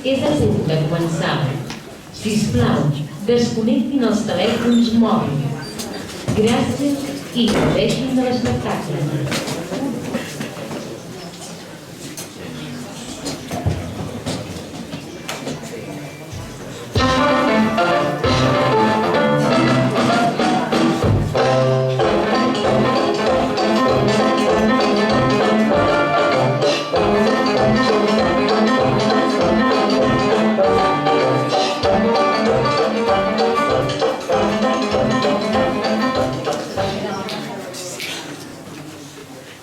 és a punt de començar. Sisplau, desconnectin els telèfons mòbils. Gràcies i gaudeixin de l'espectacle.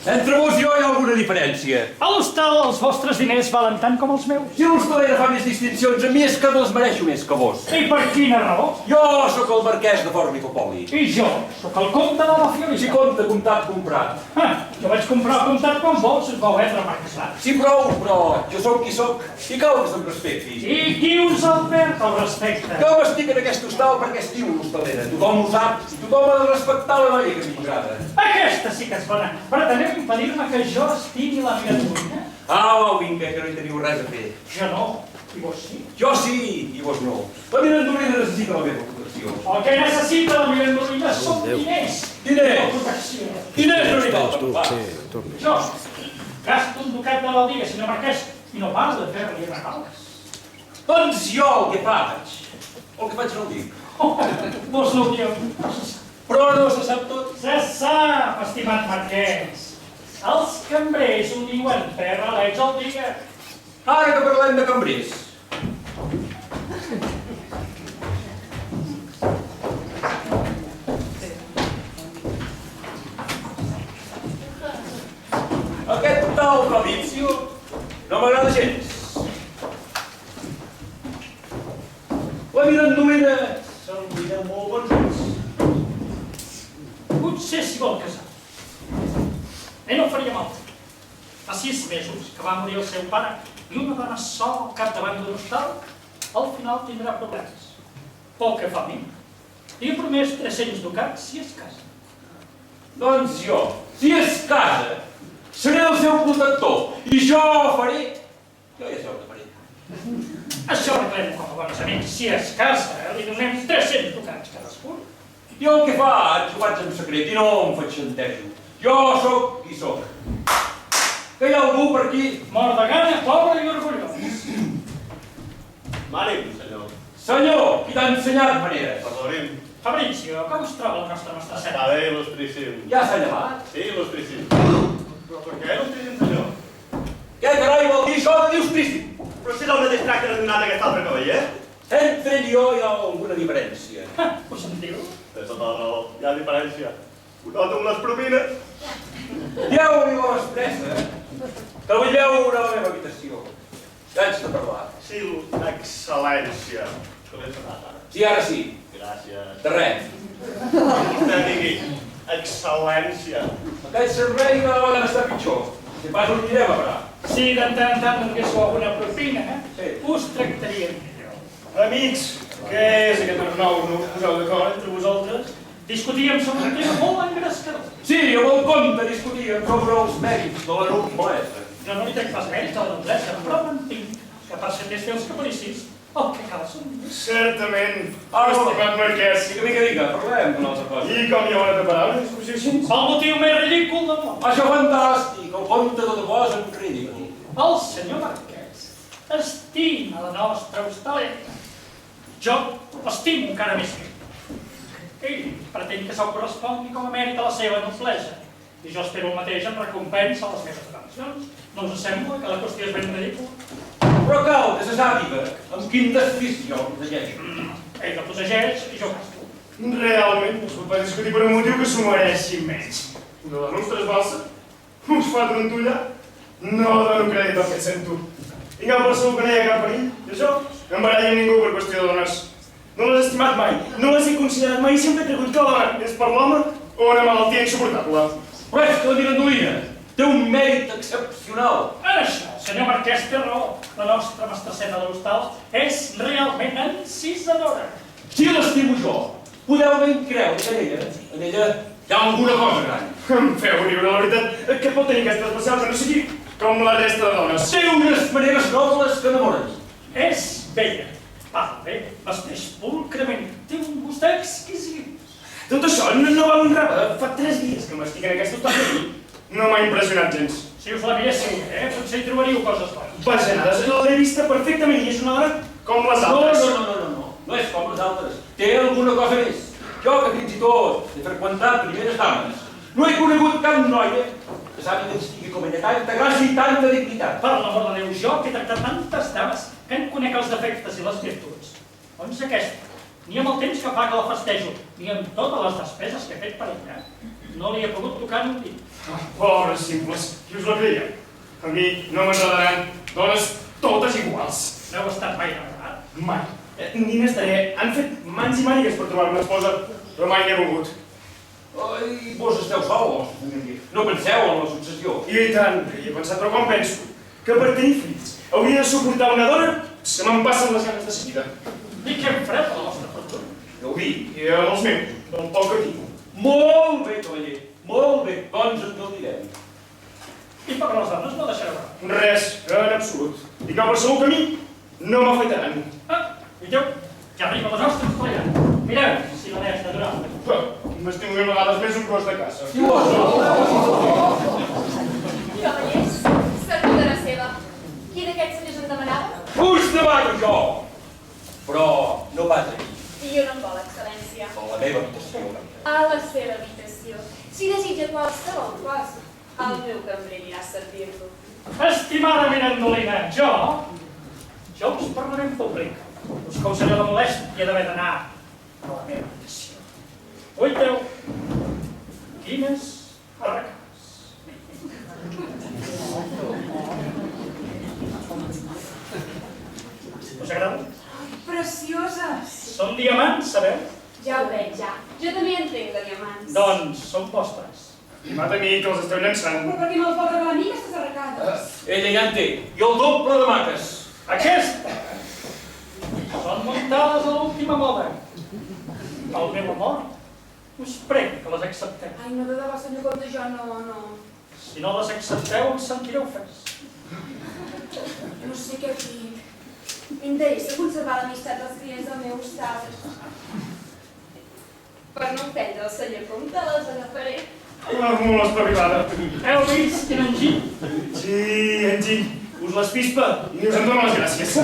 Entre vos i jo hi ha alguna diferència. A l'hostal els vostres diners valen tant com els meus. Si l'hostalera fa més distincions a mi és que me'ls mereixo més que vos. I per quina raó? Jo sóc el marquès de Formicopoli. I jo sóc el comte de la Fiorita. Si compte comptat comprat. Jo vaig comprar comptat com vols, us vau vendre marquesat. Sí, prou, però jo sóc qui sóc i cal que se'm respecti. I qui us el perd el respecte? Jo m'estic en aquest hostal perquè estimo l'hostalera. Tothom ho sap i tothom ha de respectar la noia que a mi m'agrada. Aquesta sí que és bona. Preteneu impedir-me que jo estimi la Mirandoina? Au, vinga, que no hi teniu res a fer. Jo no. I vos sí? Jo sí, i vos no. La Mirandoina necessita la meva protecció. El que necessita la Mirandoina són diners. Diners? Protecció. Diners no n'hi falten, va. Jo gasto un ducat de l'aldiga, senyor Marquès, i no pas de fer-li regals. Doncs jo el que faig no ho dic. Vos no ho dieu. Però no se sap tot. Se sap, estimat Marquès. Els cambrers ho diuen, perra l'ets el diga. Ara que parlem de cambrers. Aquest tal Fabrizio no m'agrada gens. La Mirandoina se'l mira molt bons ulls. Potser s'hi vol casar. No faria mal. Fa 6 mesos que va morir el seu pare i una dona sola al capdavant d'un hostal, al final tindrà problemes. Pel que fa a mi, li he promès 300 ducats si es casa. Doncs jo, si es casa, seré el seu protector i jo faré... Jo ja sé el que faré. Això arreglem com a bons amics. Si es casa, li donem 300 ducats cadascun. Jo el que faig, ho faig en secret i no em faig xantejo. Jo sóc qui sóc. Que hi ha algú per aquí? Mort de gana, pobre i orgullós. Manem, senyor. Senyor, qui t'ha ensenyat maneres? Perdonem. Fabrizio, com us troba la nostra mestresseta? Està bé, il·lustríssim. Ja s'ha llevat? Sí, il·lustríssim. Però per què il·lustríssim, senyor? Què carai vol dir això de dius trístim? Però si és el mateix tracte que ha donat aquest altre cavaller. Entre ell i jo hi ha alguna diferència. Ho sentiu? Té tota la raó, hi ha diferència. Ho noto amb les propines. Dieu-li la mestressa, que vull veure a la meva habitació. Ja haig de parlar. Sí, excel·lència. Com és sonat ara? Sí, ara sí. Gràcies. De res. Vostè digui, excel·lència. Aquell servei cada vegada està pitjor. Si pas ho anirem a parar. Si de tant en tant donguéssiu alguna propina, Sí. us tractaríem millor. Amics, què és aquest nou? No us poseu d'acord entre vosaltres? Discutíem sobre un tema molt engrescador. Sí, amb el comte discutíem sobre els mèrits de la noblesa. Jo no li trec pas mèrits a la noblesa, però m'entenc que per ser més els capricis, el que cal són diners. Certament. Ara, Estimat Marquès. Mica, parlem d'una altra cosa. I com hi ha una paraules, discussió així? El motiu més ridícul del món. Això fantàstic, el comte tota cosa en ridícul. El senyor Marquès estima la nostra hostalera. Jo l'estimo encara més que ell pretén que se'l correspongui com a mèrit a la seva noblesa. I jo espero el mateix en recompensa a les meves atencions. No us sembla que la qüestió és ben ridícula? Però cal que se sàpiga amb quin desfici jo protegeixo. Ell la protegeix i jo gasto. Realment, no es pot pas discutir per un motiu que s'ho mereixi menys. Una de les nostres balsa? Us fa trontollar? No dono crèdit al que et sento. Tinc el segur que no hi ha cap perill. I això, no em barallo amb ningú per qüestió de dones. No les he estimat mai, no les he considerat mai i sempre he cregut que la dona és per l'home o una malaltia insuportable. Però és que la Mirandoina té un mèrit excepcional. En això, senyor Marquès té raó. La nostra mestresseta de l'hostal és realment encisadora. Si l'estimo jo, podeu ben creure que en ella hi ha alguna cosa gran. Em feu riure, la veritat. Què pot tenir aquesta especial que no sigui com la resta de dones? Té unes maneres nobles que enamoren. És Vella, parla bé, vesteix pulcrament, té un gust exquisit. Tot això no val un rave. Fa 3 dies que m'estic en aquesta hostaleria aquí. No m'ha impressionat gens. Si us la miréssiu, potser hi trobaríeu coses bones. Bajanades, l'he vista perfectament i és una dona com les altres. No és com les altres. Té alguna cosa més. Jo, que fins i tot he freqüentat primeres dames, no he conegut cap noia que sàpiga distingir com ella tanta gràcia i tanta dignitat. Per l'amor de Déu, jo que he tractat tantes dames que en conec els defectes i les virtuts. Doncs aquesta, ni amb el temps que fa que la festejo, ni amb totes les despeses que he fet per ella, no li he pogut tocar ni un dit. Pobres simples, qui us la creia? A mi no m'agradaran dones totes iguals. No heu estat mai enamorat? Mai. Ni n'estaré. Han fet mans i mànigues per trobar una esposa, però mai n'he volgut. I vos esteu sols, no penseu en la successió. I tant, hi he pensat, però com penso? Que per tenir fills hauria de suportar una dona? Se me'n passen les ganes de seguida. I què em fareu de la vostra fortuna? Ja ho dic, i els meus, del poc que tinc. Molt bé, cavaller, molt bé, doncs en gaudirem. I per les dones no deixareu res. Res, en absolut. I que per segur camí no m'afeitaran. I Déu, ja arriba la nostra estrella. Mireu, si la neix de durar. M'estimo 1000 vegades més un gos de casa. Cavallers, servidora seva. Qui d'aquests senyors en demanava? Us demano jo, però no pas aquí, I jo no en vol, excel·lència. a la meva habitació. A la seva habitació. Si desitja qualsevol cosa, el meu cambrer irà a servir-lo. Estimada Mirandolina, jo us parlaré en públic. Us causaré la molèstia d'haver d'anar a la meva habitació. Oiteu, quines arracades. Us agrada? Precioses! Són diamants, sabeu? Ja ho veig, ja. Jo també entenc de diamants. Doncs són vostres. Mata a mi, que els esteu llançant. Però per què me'ls vol regalar a mi, aquestes arracades? Ella ja en té, i el doble de maques. Aquesta! Són muntades a l'última moda. El meu amor, us prego que les accepteu. Ai, no, de debò, senyor Comte, jo no. Si no les accepteu, em sentireu ofès. No sé què dir. M'interessa conservar l'amistat dels clients del meu hostal. Per no ofendre el senyor Comte, les agafaré. Molt espavilada. Heu vist quin enginy? Sí, enginy. Us les pispa i ni us en dono les gràcies.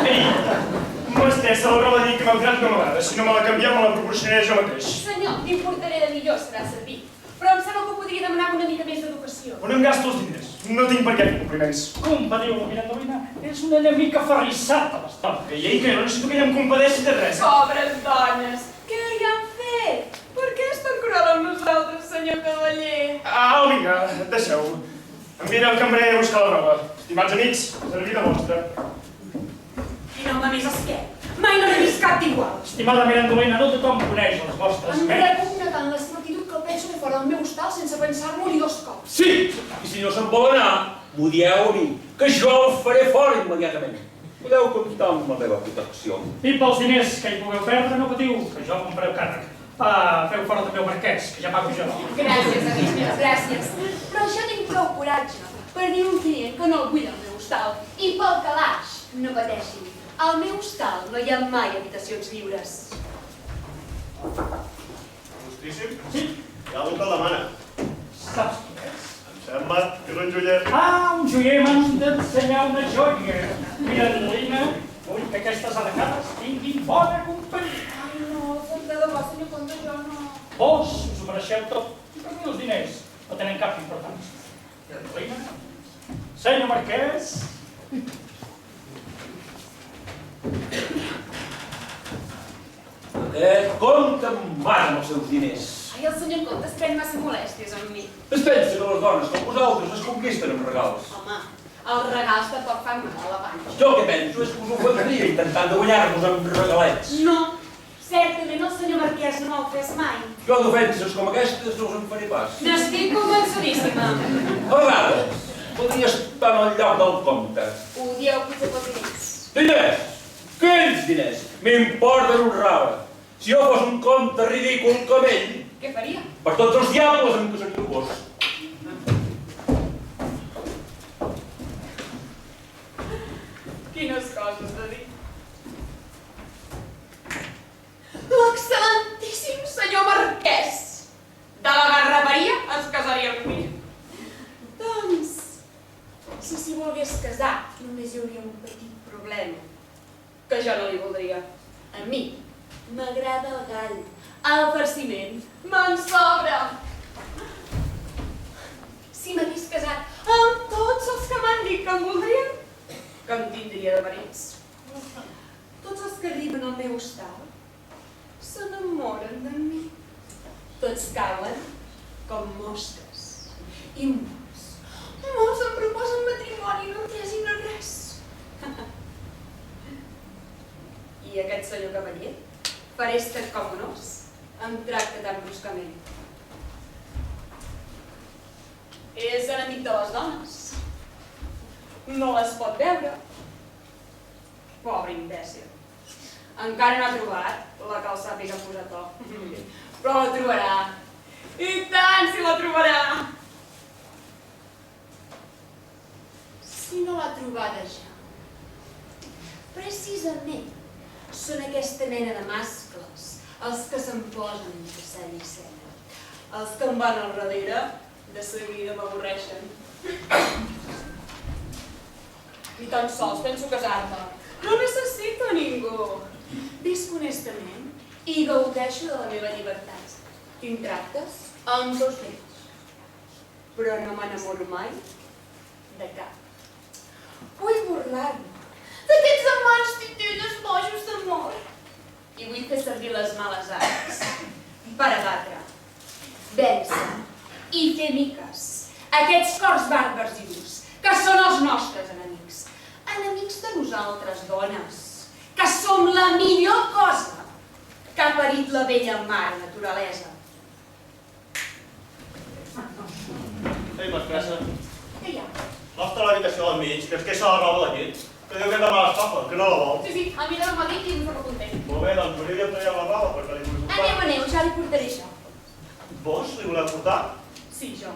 Ei, m'estressa la roba de llit que malgrat no m'agrada. Si no me la canvieu, me la proporcionaré jo mateix. Senyor, m'importaré de millor, serà servir. Però em sembla que podria demanar una mica més d'educació. On em gasto els diners? No tinc per què fer compliments. Compadiu-lo, Mirandolina. És una enemica ferrissat a l'estat. Ei, que no necessito que ella em compadeixi de res. Pobres dones, què li han fet? Per què és tan cruel amb nosaltres, senyor cavaller? Vinga, deixeu-ho. Em vine al cambrer a buscar la roba. Estimats amics, servida vostra. Quin home més esquet. Mai no n'he vist cap d'igual. Estimada Mirandolina, no tothom coneix les vostres Em mèrits. repugna tant la seva actitud que el penso de fora del meu hostal sense pensar-m'ho ni 2 cops. Sí, i si no se'n vol anar, m'ho dieu a mi, que jo el faré fora immediatament. Podeu comptar amb la meva protecció. I pels diners que hi pugueu perdre, no patiu, que jo compreu càrrec. Feu fora també el marquès, que ja pago jo. Gràcies, amics, gràcies. Però jo tinc prou coratge per dir a un client que no el vull al meu hostal. I pel calaix, no pateixin. Al meu hostal no hi ha mai habitacions lliures. Justíssim? Sí, Hi ha algú que el demana. saps qui és? Em sembla que és un joier. Un joier m'han d'ensenyar una joia. Mirandolina, vull que aquestes arcades tinguin bona companyia. Ai, no, de debò, senyor Comte, jo no. Vos us ho mereixeu tot. I per mi els diners no tenen cap importància. Mirandolina, senyor marquès, Compte amb mar amb els seus diners. Ai, el senyor Comte es pren massa molèsties amb mi. Es pensa que les dones com vosaltres es conquisten amb regals. Home, els regals tampoc fan mal a la panxa. Jo el que penso és que us ofendria intentant de guanyar-vos amb regalets. No, certament el senyor marquès no ho fes mai. Jo d'ofenses com aquestes no us en faré pas. N'estic convençudíssima. A vegades, podria estar en el lloc del compte. Ho dieu potser pels diners. Diners! Quins diners? M'importen un rave. Si jo fos un compte ridícul com ell, Què faria? per tots els diables em casaria amb vos. Quines coses de dir. senyor marquès de la Garraperia es casaria amb mi. Doncs, si s'hi volgués casar, només hi hauria un petit problema, que jo no li voldria. A mi m'agrada el gall, el farciment me'n sobra. Si m'hagués casat amb tots els que m'han dit que em voldrien, que em tindria de marits. Tots els que arriben al meu hostal s'enamoren de mi. Tots cauen com mosques. I molts em proposen matrimoni, no entesin res. I aquest senyor cavaller, ferestes com un os, em tracta tan bruscament. És enemic de les dones. No les pot veure. Pobre imbècil. Encara no ha trobat la que el sàpiga posar to. Però la trobarà. I tant si la trobarà! Si no l'ha trobada ja. Precisament són aquesta mena de mascles els que se'n posen entre cella i cella. Els que em van al darrere, de seguida m'avorreixen. Ni tan sols penso casar-me. No necessito a ningú. Visc honestament i gaudeixo de la meva llibertat. Tinc tractes amb dos d'ells. Però no m'enamoro mai de cap. Vull burlar-me d'aquests amants titelles bojos d'amor. I vull fer servir les males arts per abatre, vèncer i fer miques aquests cors bàrbars i durs, que són els nostres enemics. Enemics de nosaltres, dones, que som la millor cosa que ha parit la vella mare naturalesa. Ei, mestressa, Què hi ha? l'hostra a l'habitació al mig, que es queixa la roba d'aquí, que diu que és de mala estofa, que no la vol. Sí, a mi no m'ha dit i no soc content. Molt bé, doncs veniu a traient la roba, perquè li vull portar. Aneu, ja li portaré això. Vos li voleu portar? Sí, jo.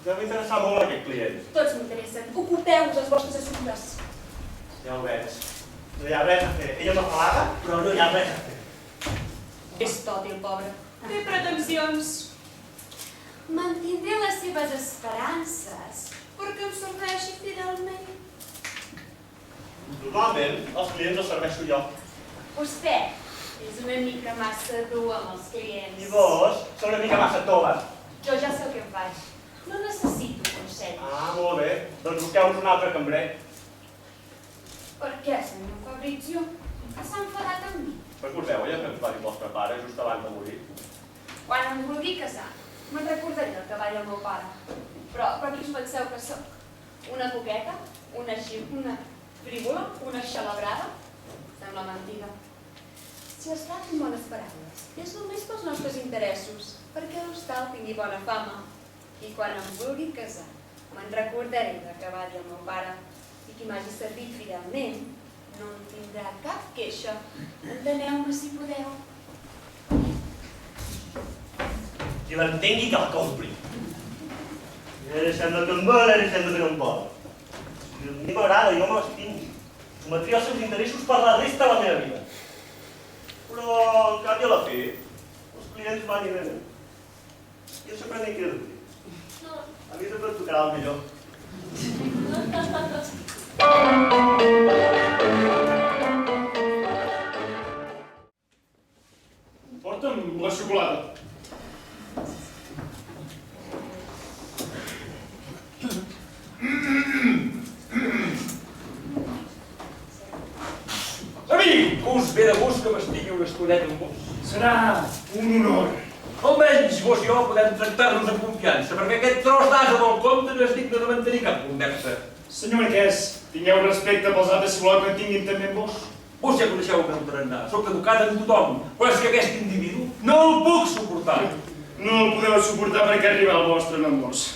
Ja m'interessa molt aquest client. Tots m'interessen. Ocupeu-vos els vostres assumptes. Ja ho veig. No hi ha res a fer. Ella m'afalaga, però no hi ha res a fer. És tòtil, pobre. Té pretensions. Mantindré les seves esperances perquè em serveixi fidelment. Normalment, els clients els serveixo jo. Vostè és una mica massa dur amb els clients. I vos sou una mica massa toves. Jo ja sé el que em faig. No necessito consells. Ah, molt bé. Doncs busqueu-vos un altre cambrer. Per què, senyor Fabrizio? Que s'ha enfadat amb mi? Recordeu allò que ens va dir el vostre pare just abans de morir? Quan em vulgui casar, me'n recordaré el que va dir el meu pare. Però qui us penseu que sóc? Una coqueta? Una frívola? Una xalabrada? Sembla mentida. Si es tracta amb bones paraules, és només pels nostres interessos, perquè l'hostal tingui bona fama. I quan em vulgui casar, me'n recordaré del que va dir el meu pare. I qui m'hagi servit fidelment no en tindrà cap queixa. Enteneu-me si podeu. Qui l'entengui que la compri. Ara sembla que em vol, ara sembla que no em vol. A mi m'agrada, jo me l'estimo. Sometria els seus interessos per la resta de la meva vida. Però, en canvi, a la fi, els clients van i venen. Jo sempre n'he que dir. A mi sempre et tocarà el millor. Porta'm la xocolata. Amic, us ve de gust que m'estigui una estoneta amb vos. Serà un honor. Almenys vos i jo podem tractar-nos amb confiança, perquè aquest tros d'as amb el compte no és digne de mantenir cap conversa. Senyor Marquès, tingueu respecte pels altres si voleu que en tinguin també amb vos. Vos ja coneixeu el meu tarannà, sóc educat amb tothom, però és que aquest individu no el puc suportar. No el podeu suportar perquè arriba el vostre enamors.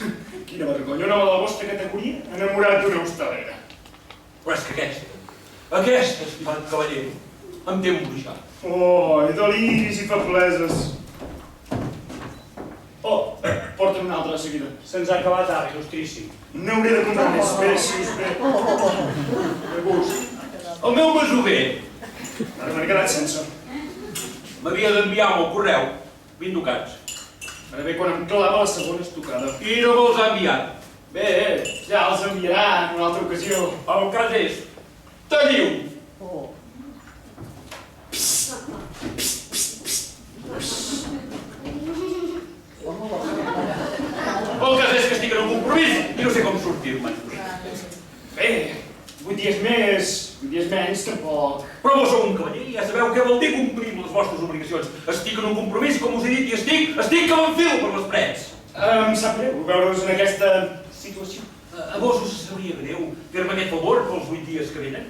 Quina vergonya, un home de la vostra categoria enamorat d'una hostalera. Però és que aquest estimat cavaller, em té embruixat. Oh, i deliris i febleses. Oh, porta'm una altra de seguida. Se'ns ha acabat ara, il·lustrici. N'hauré de comprar més. Bé, si us ve. De gust. El meu masover Ara m'he quedat sense. m'havia d'enviar amb el correu 20 ducats. Ara bé, quan em clava la segona estocada. I no me'ls ha enviat. Bé, ja els enviarà en una altra ocasió. El cas és, teniu. El cas és que estic en un compromís i no sé com sortir-me'n. Bé, 8 dies més, 8 dies menys, tampoc. Però vos sou un cavaller i ja sabeu què vol dir complir amb les vostres obligacions. Estic en un compromís, com us he dit, i estic que m'enfilo per les parets. Em sap greu veure-us en aquesta situació. A vos us sabria greu fer-me aquest favor pels 8 dies que venen?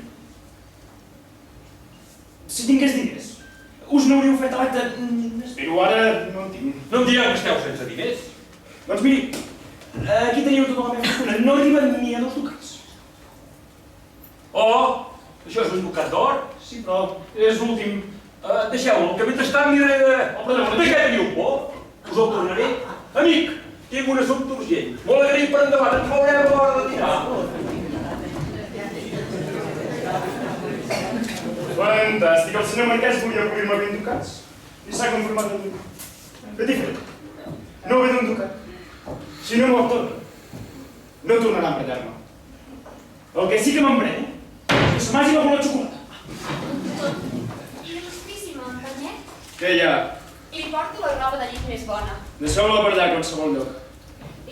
Si tingués diners, us n'hauríeu fet a l'acte. Espero, ara no en tinc. No em direu que esteu sense diners. Doncs miri, aquí teniu tota la meva fortuna. No arriba ni a 2 ducats. Oh, això és un ducat d'or. Sí, però és l'últim. Deixeu-lo, que mentrestant miraré de què teniu por. Us el tornaré. Amic, tinc un assumpte urgent. Molt agraït per endavant, ens veurem a l'hora de dinar. Fantàstic, el senyor Marquès volia cobrir-me 20 ducats i s'ha conformat amb un. Fet i fet. No ve d'un ducat. Si no me'l torna, no tornarà a emprenyar-me. El que sí que m'emprenya és que se m'hagi begut la xocolata. Il·lustríssima, Antoniet. Què hi ha? Li porto la roba de llit més bona. Deixeu-la per allà a qualsevol lloc.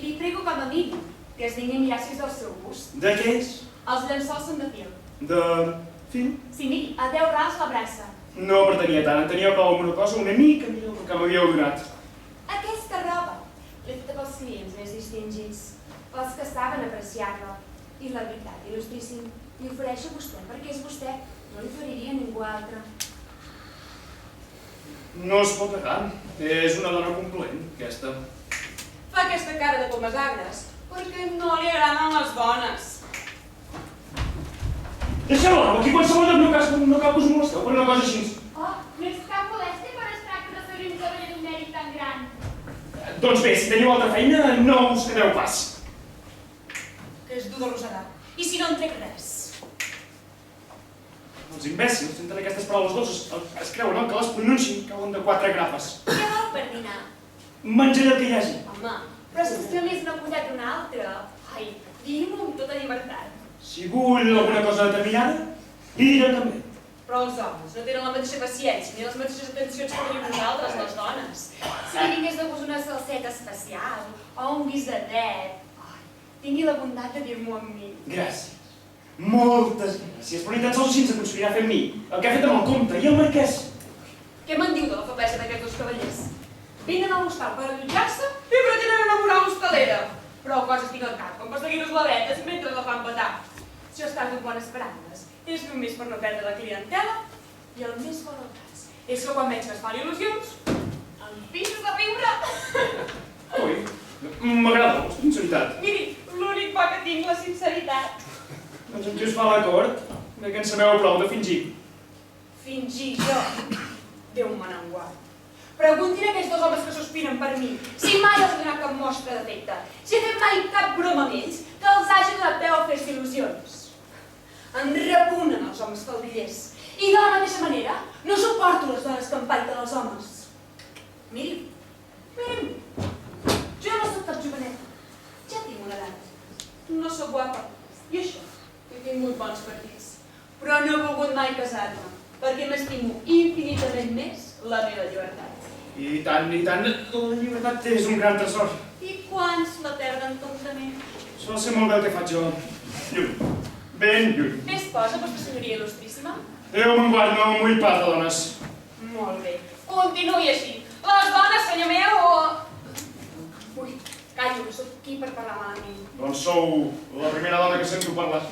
Li prego com a mínim que es vingui a mirar si és del seu gust. De què és? Els llençols són de fil. De fil? Sí, miri, a 10 rals la braça. No pretenia tant, en tenia prou amb una cosa una mica millor que m'havíeu donat. Aquesta roba l'he feta pels clients més distingits, pels que saben apreciar-la. I la veritat, il·lustríssim, li ofereixo a vostè perquè és vostè, no li oferiria a ningú altre. No es pot negar, és una dona complaent, aquesta. Fa aquesta cara de pomes agres perquè no li agraden les dones. Deixeu-la, aquí qualsevol lloc no cal que us molesteu per una cosa així. Oh, no és cap molèstia quan es tracta de fer un cavaller d'un mèrit tan gran. Doncs bé, si teniu altra feina, no us quedeu pas. Que és dur d'arrossegar. I si no en trec res? Els imbècils senten aquestes paraules dolces, es creuen que les pronunciïn, cauen de 4 grapes. Què vol per dinar? Menjaré el que hi hagi. Home, però si vostè només n'ha collat una altra, ai, digui'm-ho amb tota llibertat. Si vull alguna cosa determinada, li diré també. Però els homes no tenen la mateixa paciència ni les mateixes atencions que tenim nosaltres, les dones. Si li vingués de gust una salseta especial o un guisadet, tingui la bondat de dir-m'ho a mi. Gràcies. Moltes gràcies, però ni tan sols així ens aconseguirà fer amb mi el que ha fet amb el comte i el marquès. Què me'n diu de la feblesa d'aquests dos cavallers? Vinen a l'hostal per allotjar-se i pretenen enamorar l'hostalera. Però coses tinc al cap, com perseguir-los la vetes mentre la fan petar. Si jo estàs amb bones paraules, és només per no perdre la clientela i el més bo del cas és que quan veig que es fan il·lusions, em pixes de riure. Ui, m'agrada la sinceritat. Miri, l'únic bo que tinc, la sinceritat. Doncs amb qui us fa l'acord? De que en sabeu prou de fingir. Fingir jo? Déu me n'en guard. Preguntin a aquells dos homes que sospiren per mi si mai els he donat cap mostra d'afecte, si he fet mai cap broma amb ells que els hagi donat peu a fer-se il·lusions. Em repugnen els homes faldillers i de la mateixa manera no suporto les dones que empaiten els homes. Miri, jo no soc cap joveneta, ja tinc una edat. No soc guapa i això, he tingut bons partits, però no he volgut mai casar-me perquè m'estimo infinitament més la meva llibertat. I tant, la llibertat és un gran tresor. I quants la perden tontament? Sol ser molt bé el que faig jo. Lluny. Ben lluny. Bé es posa, vostra senyoria il·lustríssima? Déu me'n guard, no m'ho pas de dones. Molt bé. Continuï així. Les dones, senyor meu, o... Ui, callo, no sóc qui per parlar malament. Doncs sou la primera dona que sento parlar.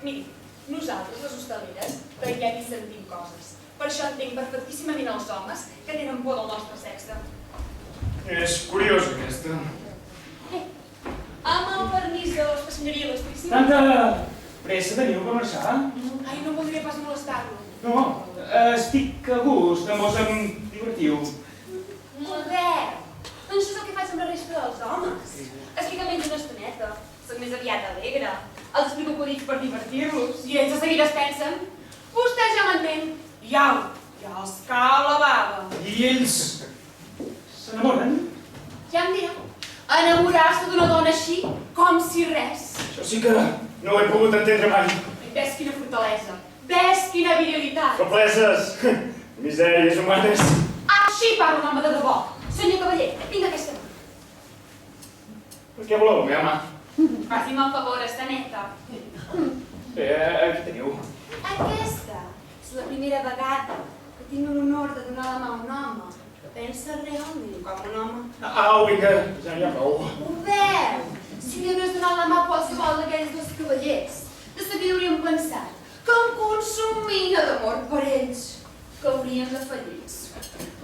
Miri, nosaltres, les hostaleres, veiem i sentim coses. Per això entenc perfectíssimament els homes que tenen por del nostre sexe. És curiós, aquesta. Amb el permís de vostra senyoria il·lustríssima... Tanta pressa teniu per marxar? Ai, no voldria pas molestar-lo. No, estic a gust, amb vos em divertiu. Modern! Doncs això és el que faig amb la resta dels homes. Estic amb ells una estoneta. Soc més aviat alegre. Els explico acudits per divertir-los. I ells de seguida es pensen... Vostè ja m'entén. Ja els cau la bava. I ells S'enamoren? Ja em dirà. Enamorar-se d'una dona així, com si res. Això sí que no ho he pogut entendre mai. Ves quina fortalesa, ves quina virilitat. Febleses, misèries humanes. Així parla un home de debò. Senyor cavaller, vinga aquesta mà. Per què voleu la meva mà? Faci'm el favor, està neta. Bé, aquí teniu. Aquesta és la primera vegada que tinc l'honor de donar la mà a un home que pensa realment com un home. Au, vinga, ja n'hi ha prou. Ho veu? Si li hagués donat la mà a qualsevol d'aquells dos cavallers, de seguida hauríem pensat que em consumia d'amor per ells, que haurien de fallits.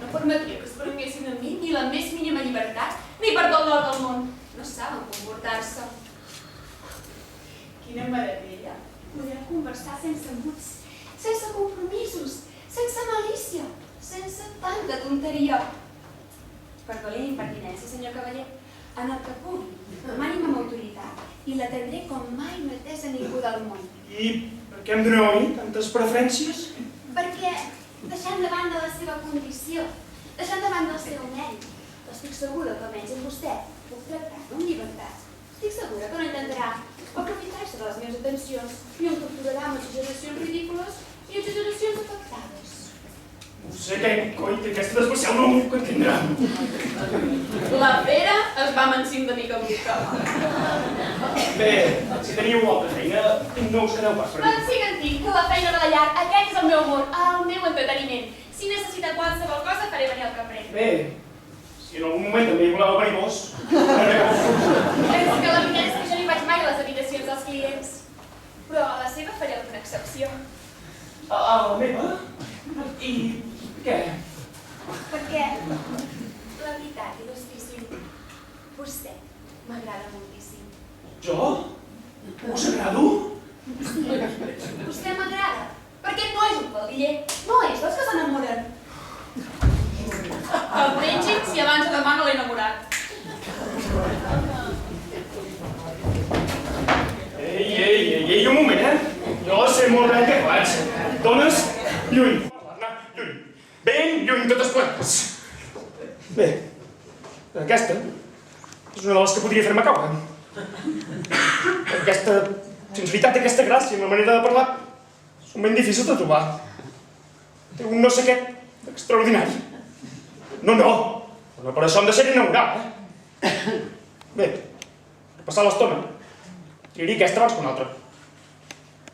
No permetria que es prenguessin a mi ni la més mínima llibertat, ni per tot l'or del món. No saben comportar-se. Quina meravella! Podem conversar sense embuts, sense compromisos, sense malícia, sense tanta tonteria. Perdoni l'impertinència, senyor cavaller. En el que pugui, demani'm amb autoritat i l'atendré com mai no he atès a ningú del món. I per què em doneu a mi tantes preferències? Perquè, deixant de banda la seva condició, deixant de banda el seu mèrit, estic segura que almenys amb vostè puc tractar-lo amb llibertat. Estic segura que no intentarà aprofitar-se de les meves atencions i em capturarà amb exageracions ridícules i exageracions afectades. No sé què coi té aquesta d'especial, no ho puc entendre. La Pere es va mancint de mica en mica. Bé, si teniu molta feina, no us quedeu pas per mi. Sí que en tinc, que la feina de la llar, aquest és el meu amor, el meu entreteniment. Si necessita qualsevol cosa, faré venir el cambrer. Bé, si en algun moment també hi voleu venir vos, És que la veritat és que jo no hi vaig mai a les habitacions dels clients. Però a la seva faré alguna excepció. a la meva? I què? Perquè, la veritat, il·lustríssim, vostè m'agrada moltíssim. Jo? Us agrado? Vostè m'agrada, perquè no és un faldiller, no és dels que s'enamoren. El príncip, si abans de demà no l'he enamorat. Ei, un moment, Jo sé molt bé què faig. Dones, lluny. Lluny. Ben lluny, totes plenes. Bé, aquesta és una de les que podria fer-me caure. Aquesta sensibilitat, aquesta gràcia, una manera de parlar, són ben difícils de trobar. Té un no sé què extraordinari. No per això em deixaré enamorar, Bé, per passar l'estona, triaria aquesta abans que una altra.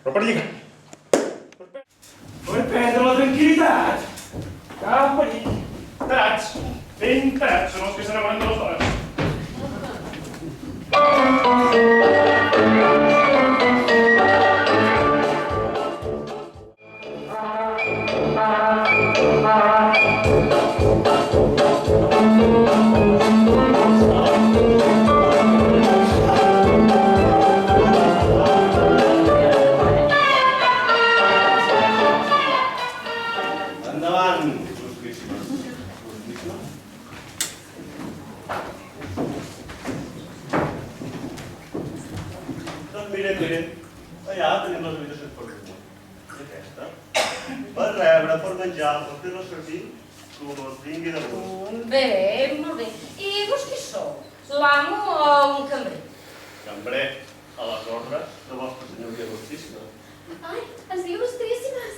Però per lligar. Per perdre la tranquil·litat. Cap perill. Tarats. Ben tarats són els que s'enamoren de les dones. Endavant, il·lustríssima. Doncs miren. Allà tenim les habitacions per dormir. I aquesta. Per rebre, per menjar, per fer-la servir, com els vingui de gust. Bé, molt bé. I vos qui sou? L'amo o un cambrer? Cambrer, a les ordres de vostra senyoria il·lustríssima. Ai, ens diu il·lustríssimes.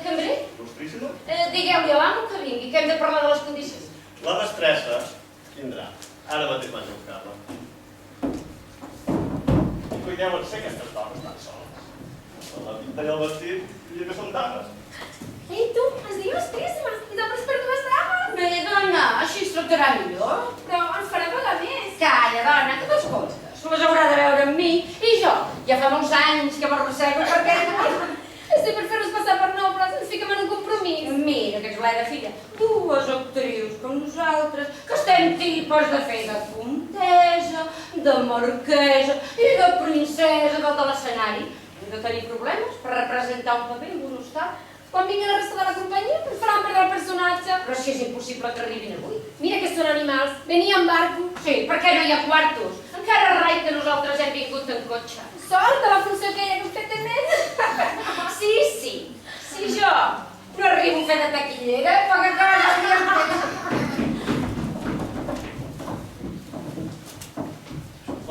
Cambrer? Il·lustríssima? Digueu-li a l'amo que vingui, que hem de parlar de les condicions. La mestressa vindrà. Ara mateix vaig a buscar-la. I cuideu en ser aquestes dones tan soles. A la pinta i el vestit, diria que són dames. Ei, tu, ens diu il·lustríssimes. I després per dues dames. Bé, dona, així es tractarà millor. Però ens farà pagar més. Calla, dona, que t'escoltes. Les haurà de veure amb mi. I jo, ja fa molts anys que m'arrossego perquè... Si per fer-nos passar per nobles ens fiquem en un compromís. Mira que ets bleda, filla. Dues actrius com nosaltres, que estem tipes de fer de comtessa, de marquesa i de princesa de l'escenari. Hem de tenir problemes per representar un paper en un hostal. Quan vingui la resta de la companyia ens faran perdre el personatge. Però si és impossible que arribin avui. Mira que són animals. Venia en barco. Sí, perquè no hi ha quartos. Encara rai que nosaltres hem vingut en cotxe. Sort de la funció que vostè té més. Sí. Si jo no arribo a fer de taquillera, poca cosa.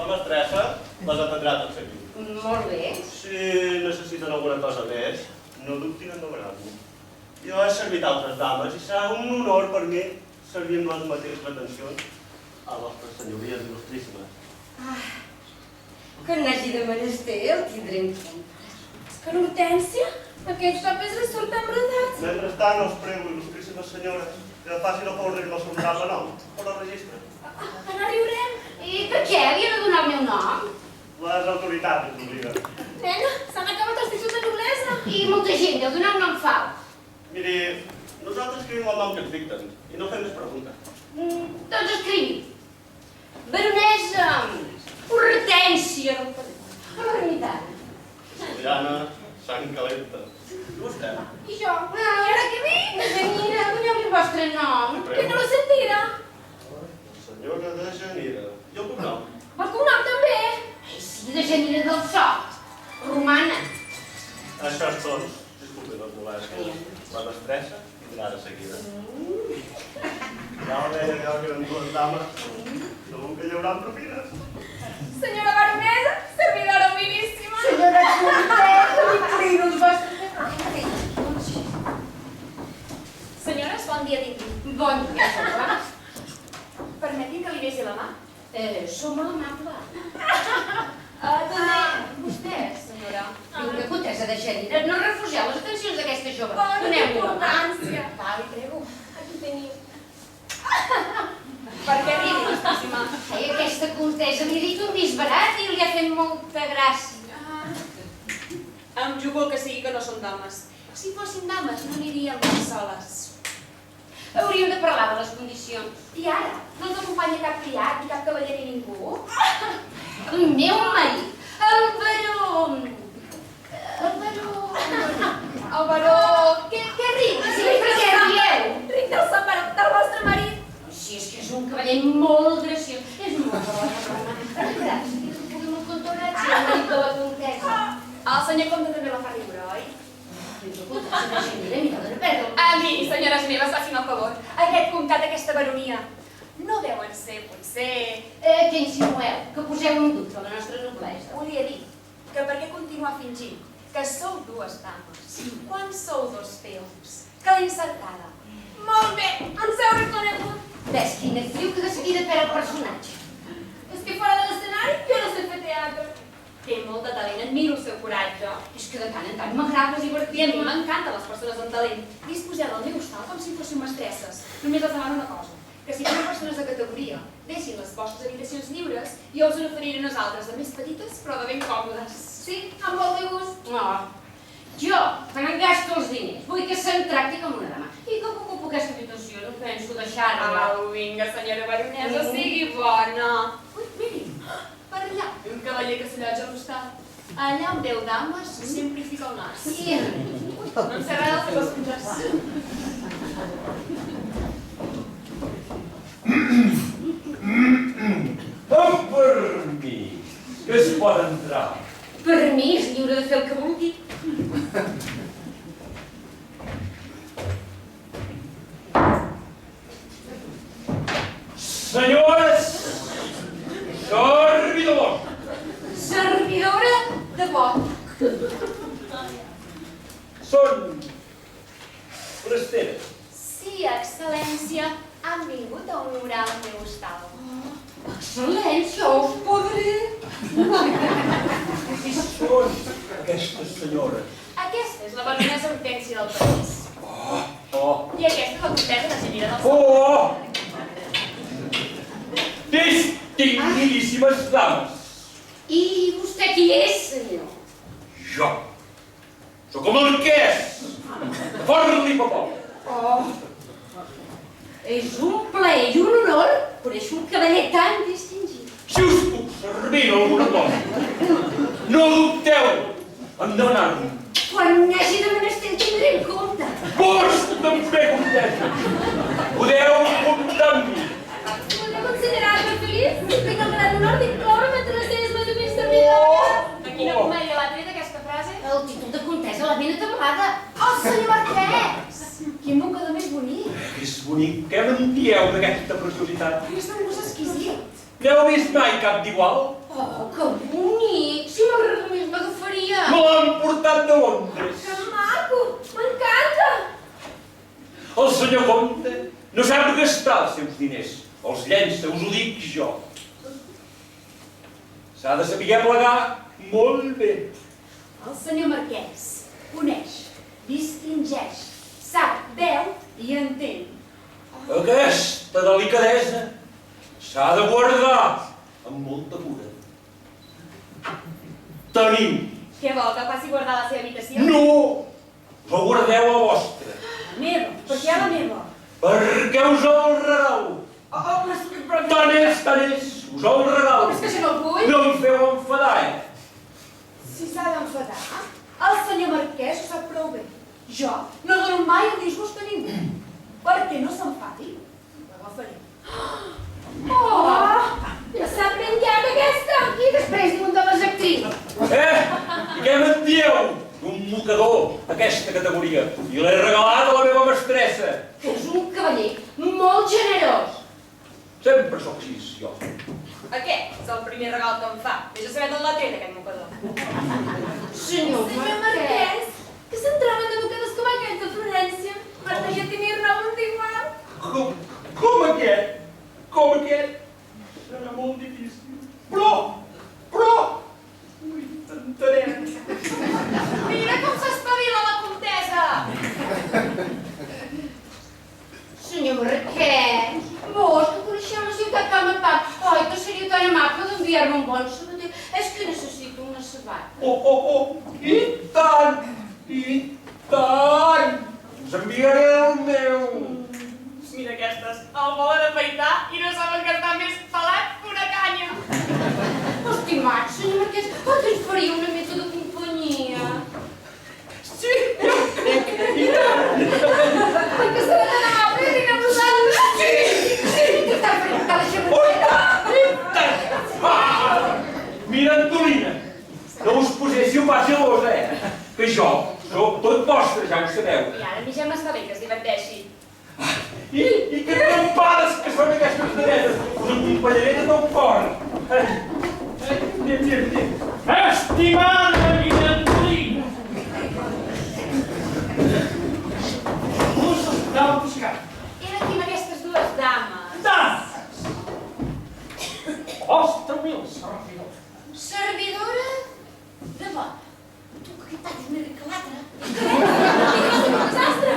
la mestressa les atendrà tot seguit. Molt bé. Si necessiten alguna cosa més, no dubtin en demanar-m'ho. Jo he servit altres dames i serà un honor per mi servir amb les mateixes atencions a vostres senyories il·lustríssimes. Quan n'hagi de menester, el tindré en compte. Que l'Hortènsia? Aquests papers li surten brodats. Mentrestant, us prego, il·lustríssima senyora, que facin el favor de dir-me el seu honorable nom, per al registre. Ara riurem. I per què havia de donar el meu nom? Les autoritats ens obliguen. Nena, s'han acabat els títols de noblesa. I molta gent deu donar un nom fals. Miri, nosaltres escrivim el nom que ens dicten i no fem més preguntes. Doncs escrivi. Baronesa Hortènsia del Padró. Ermitana. Soriana, sang calenta. I vostè? I jo? I ara què vinc? Dejanira, doneu-li el vostre nom. Que no l'he sentida. Senyora de Janira. I el cognom? El cognom també. Sí, Dejanira del Sot. Romana. Això és tot. Disculpi les molèsties. La mestressa vindrà de seguida. Ja ho deia allò que eren dues dames. Segur que hi haurà propines. Senyora baronesa, servidora humilíssima. Senyora Cortesa, li cuido els vostres... Senyores, bon dia tingui. Bon dia, senyor. Permeti'm que li besi la mà. Som a l'amable. Vostè, senyora. Vinga, Contessa de Janira, no refuseu les atencions d'aquesta jove. Bona Doneu-li la mà. importància. Va, li prego. Aquí teniu. Per què riu, justíssima? Ai, aquesta Contessa li ha dit un disbarat i li ha fet molta gràcia. Em jugo que sigui que no són dames. Si fossin dames, no aniríem tan soles. Hauríem de parlar de les condicions. I ara? No ens acompanya cap criat, ni cap cavaller ni ningú? El meu marit, el baró... El baró... Què riu? Sí, per què rieu? Ric del vostre marit. Sí, és que és un cavaller molt graciós. És molt bo, gràcies. Puguem el contornar-se, el marit de la Contessa. El senyor comte també la fa riure, oi? Contessa de Janira, mira, dona perdre. A mi, senyores meves, facin el favor. Aquest comtat, aquesta baronia, no deuen ser, potser... Què insinueu? Que poseu en dubte la nostra noblesa. Volia dir que per què continuar fingint que sou dues dames quan sou dos peons? Que l'encertada. Molt bé, ens heu reconegut. Ves, quina actriu que de seguida perd el personatge. És que fora de l'escenari jo no sé fer teatre. Té molt de talent, admiro el seu coratge. És que de tant en tant m'agrada I a mi divertir-me. m'encanten les persones amb talent. Disposeu del meu hostal com si fóssiu mestresses. Només els demano una cosa, que si teniu persones de categoria, deixin les vostres habitacions lliures i jo us n'oferiré unes altres de més petites però de ben còmodes. Sí, amb molt de gust. No, jo, quan em gasto els diners, vull que se'n tracti com una dama. I com que ocupo aquesta habitació, no penso deixar-la. Au, vinga, senyora baronesa, sigui bona. Ui, miri, per allà, un cavaller que s'allotja a l'hostal. Allà amb 10 dames sempre hi fica el nas. Sí. No em sé res dels seus assumptes. Amb permís, que es pot entrar. Permís, lliure de fer el que vulgui. Senyores, servidor. Servidora de vot. Són forasteres. Sí, excel·lència, han vingut a honorar el meu hostal. Excel·lència, us podré. Qui són aquestes senyores? Aquesta és la baronesa Hortènsia del país. Oh! I aquesta és la comtessa de Janira del Sot. Oh! Distinguidíssimes dames. I vostè qui és, senyor? Jo. Sóc el marquès. Forli-papó. Oh, és un plaer i un honor conèixer un cavaller tan distingit. Si us puc servir en alguna cosa, no dubteu en demanar-me. Quan n'hagi de menester tindré en compte. Vos també, comtessa. Podeu comptar amb mi. Podeu considerar-me feliç? Tinc el gran honor d'incloure entre les seves més humils servidores. A quina comèdia l'ha tret aquesta frase? El títol de comtessa l'ha ben atabalada. Oh, senyor marquès! Quin mocador més bonic. És bonic. Què me'n dieu d'aquesta preciositat? És un gust exquisit. N'heu vist mai cap d'igual? Oh, que bonic! Si m'agrada més m'agafaria. Me l'han portat de Londres. Que maco! M'encanta! El senyor comte no sap gastar els seus diners. Els llença, us ho dic jo. S'ha de saber plegar molt bé. El senyor marquès coneix, distingeix, sap, veu i entén. Aquesta delicadesa s'ha de guardar amb molta cura. Teniu. Què vol, que passi a guardar a la seva habitació? No! La guardeu a vostra. Meva, per què a la meva? Perquè us el regalo. Però Tant és, us el regalo. és que jo no el vull. No em feu enfadar, Si s'ha d'enfadar, el senyor marquès ho sap prou bé. Jo no dono mai el disgust a ningú. Perquè no s'enfadi, l'agafaré. Oh! Ja s'ha ben llarg aquesta! I després diuen de les actrius. I què me'n dieu? Un mocador, aquesta categoria. I l'he regalat a la meva mestressa. Que és un cavaller molt generós. Sempre sóc així, jo. Aquest és el primer regal que em fa. Vés a saber d'on l'ha tret, aquest mocador. Senyor Marquès. Que se'n troben de mocadors com aquest de Florència. Marta, ja tenia raó en igual. Com aquest? Com aquest? Serà molt difícil. Però... Ui, t'entenem. Mira com s'espavila la comtessa! Senyor Marquès, vos que coneixeu la ciutat com a part, oi, que seria tan amable d'enviar-me un bon sabater. És que necessito una sabata. I tant! I tant! Us enviaré el meu. Mira aquestes, el volen afaitar i no saben que està més pelat que una canya. Estimat, senyor Marquès, pot ens faria una mica de companyia? Sí, jo crec que tant! Que se n'ha d'anar a fer a vosaltres. Que està fent cada xamatera. Mira, Antolina, no us poséssiu pas gelosa, que jo sóc tot vostre, ja ho sabeu. I ara a mi ja m'està bé que es diverteixi. I que trompades que són aquestes netetes! Us acompanyaré tot el cor! Anem. Estimada Guillantolina! Us estava buscant. Era aquí amb aquestes dues dames. Dames! Vostra humil servidor. Servidora de boda. Tu que aquest és més ric que l'altre. I un desastre!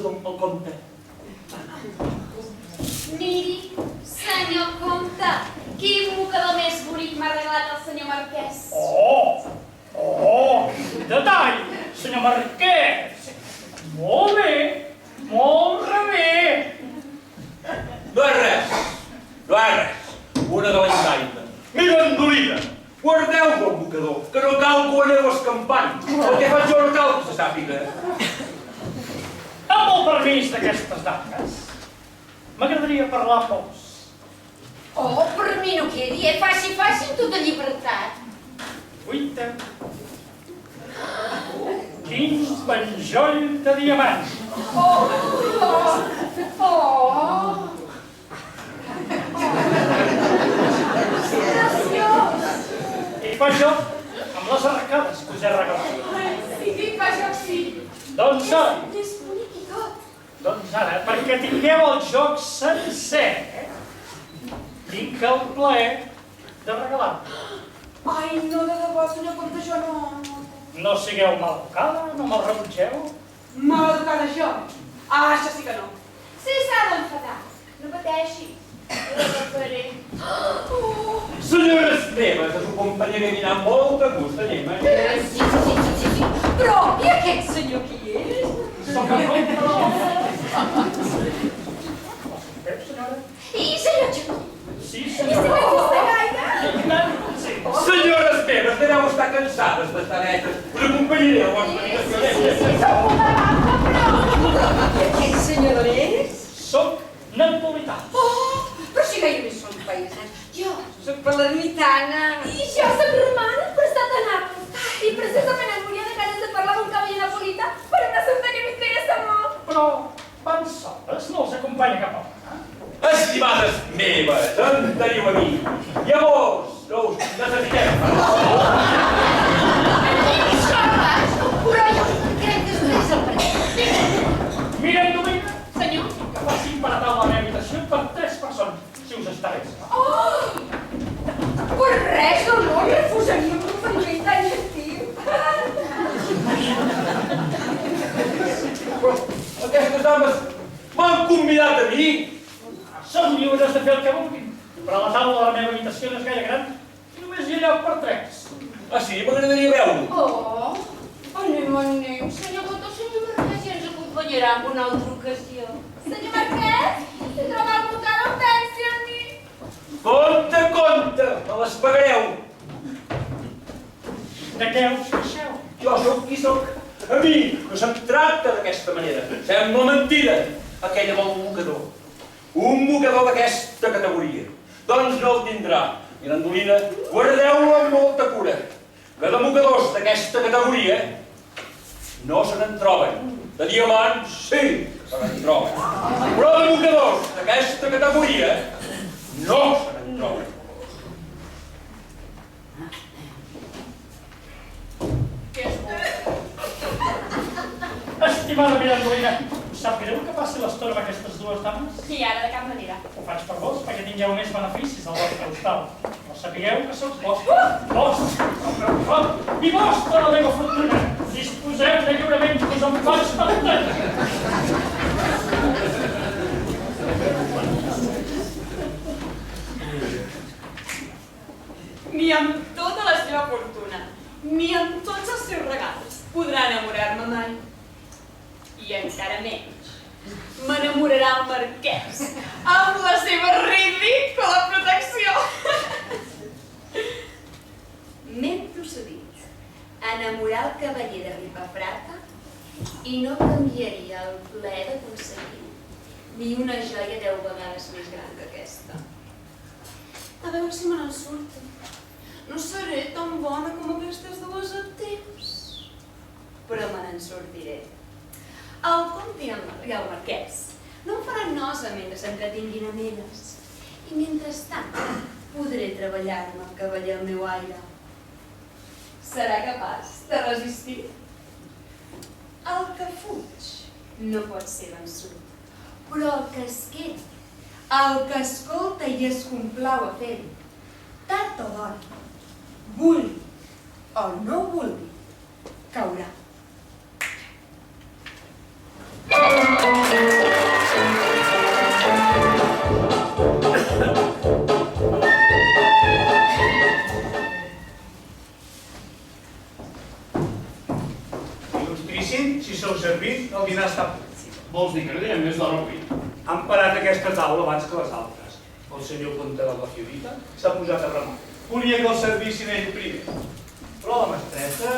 El compte. Miri, senyor comte, quin mocador més bonic m'ha regalat el senyor marquès. Quin detall, senyor Marquès. Molt bé, molt bé. No és res, no és res. Una galantaina. Mira, Antolina, guardeu-vos el mocador, que no cal que ho aneu escampant. El que faig jo no cal que se sàpiga. Amb el permís d'aquestes dames, m'agradaria parlar amb vos. Oh, per mi no quedi, faci amb tota llibertat. Guaita. Quin penjoll de diamants. I fa jo amb les arcades que us he regalat. Sí, fa joc, sí. Doncs ara, És bonic i tot. perquè tingueu el joc sencer, tinc el plaer de regalar-vos. Ai, no, de debò, senyor comte, jo no... No sigueu maleducada, no me'l rebutgeu. Maleducada jo? Ah, això sí que no. Si s'ha d'enfadar, no pateixi. Jo l'agafaré. Senyores meves, us acompanyaré a dinar molt de gust, anem, Sí. Però, i aquest senyor qui és? Soc el comte de l'Ombra. Senyora? I senyor Xacó? Sí, I si senyora. m'he vist gaire? Sí. Senyores meves, deveu estar cansades d'estar netes. Us acompanyaré a la vostra habitació. Sóc una bamba, però... Aquest senyor és? Soc napolità. Però si gairebé són països. Jo soc palermitana. I jo soc romana, però he estat a Nàpols. I precisament em moria de ganes de parlar amb un cavaller napolità per un assumpte que m'interessa molt. Però van convidat a mi? Són lliures de fer el que vulguin, però la taula de la meva habitació no és gaire gran i només hi ha lloc per 3. Ah, sí? M'agradaria veure-ho. Anem, senyor Botó, senyor Marquès, ja ens acompanyarà en una altra ocasió. Senyor Marquès, si troba algú que no pensi en mi. Compte, me les pagareu. De què us queixeu? Jo sóc qui sóc. A mi no se'm tracta d'aquesta manera. Sembla mentida. Aquell amb el mocador. Un mocador d'aquesta categoria. Doncs no el tindrà. Mirandolina, guardeu-lo amb molta cura. Que de mocadors d'aquesta categoria no se n'en troben. De diamants sí que se n'en troben. Però de mocadors d'aquesta categoria no se n'en troben. Què és bo? Estimada Mirandolina, us sap greu que passi l'estona amb aquestes dues dames? I ara de cap manera. Ho faig per vos, perquè tingueu més beneficis al vostre hostal. No sapigueu que sóc vostre, i vostra la meva fortuna. Disposeu de lliurement que us en faig pantalla. Ni amb tota la seva fortuna, ni amb tots els seus regals, podrà enamorar-me mai. I encara menys, m'enamorarà el marquès, amb la seva ridícula protecció. M'hem procedit a enamorar el cavaller de Ripafrata i no canviaria el plaer d'aconseguir ni una joia 10 vegades més gran que aquesta. A veure si me n'en surto. No seré tan bona com aquestes dues actrius, però me n'en sortiré. El comte i el marquès no em faran nosa mentre s'entretinguin amb elles, i mentrestant podré treballar-me el cavaller al meu aire. Serà capaç de resistir? El que fuig no pot ser vençut, però el que es queda, el que escolta i es complau a fer-ho, tard o d'hora, vulgui o no vulgui, caurà. Il·lustríssim, si sou servit, el dinar està ple. Vols dir que no direm més d'hora avui? Han parat aquesta taula abans que les altres. El senyor comte de la Fiorita s'ha posat a remar. Volia que el servissin ell primer. Però la mestressa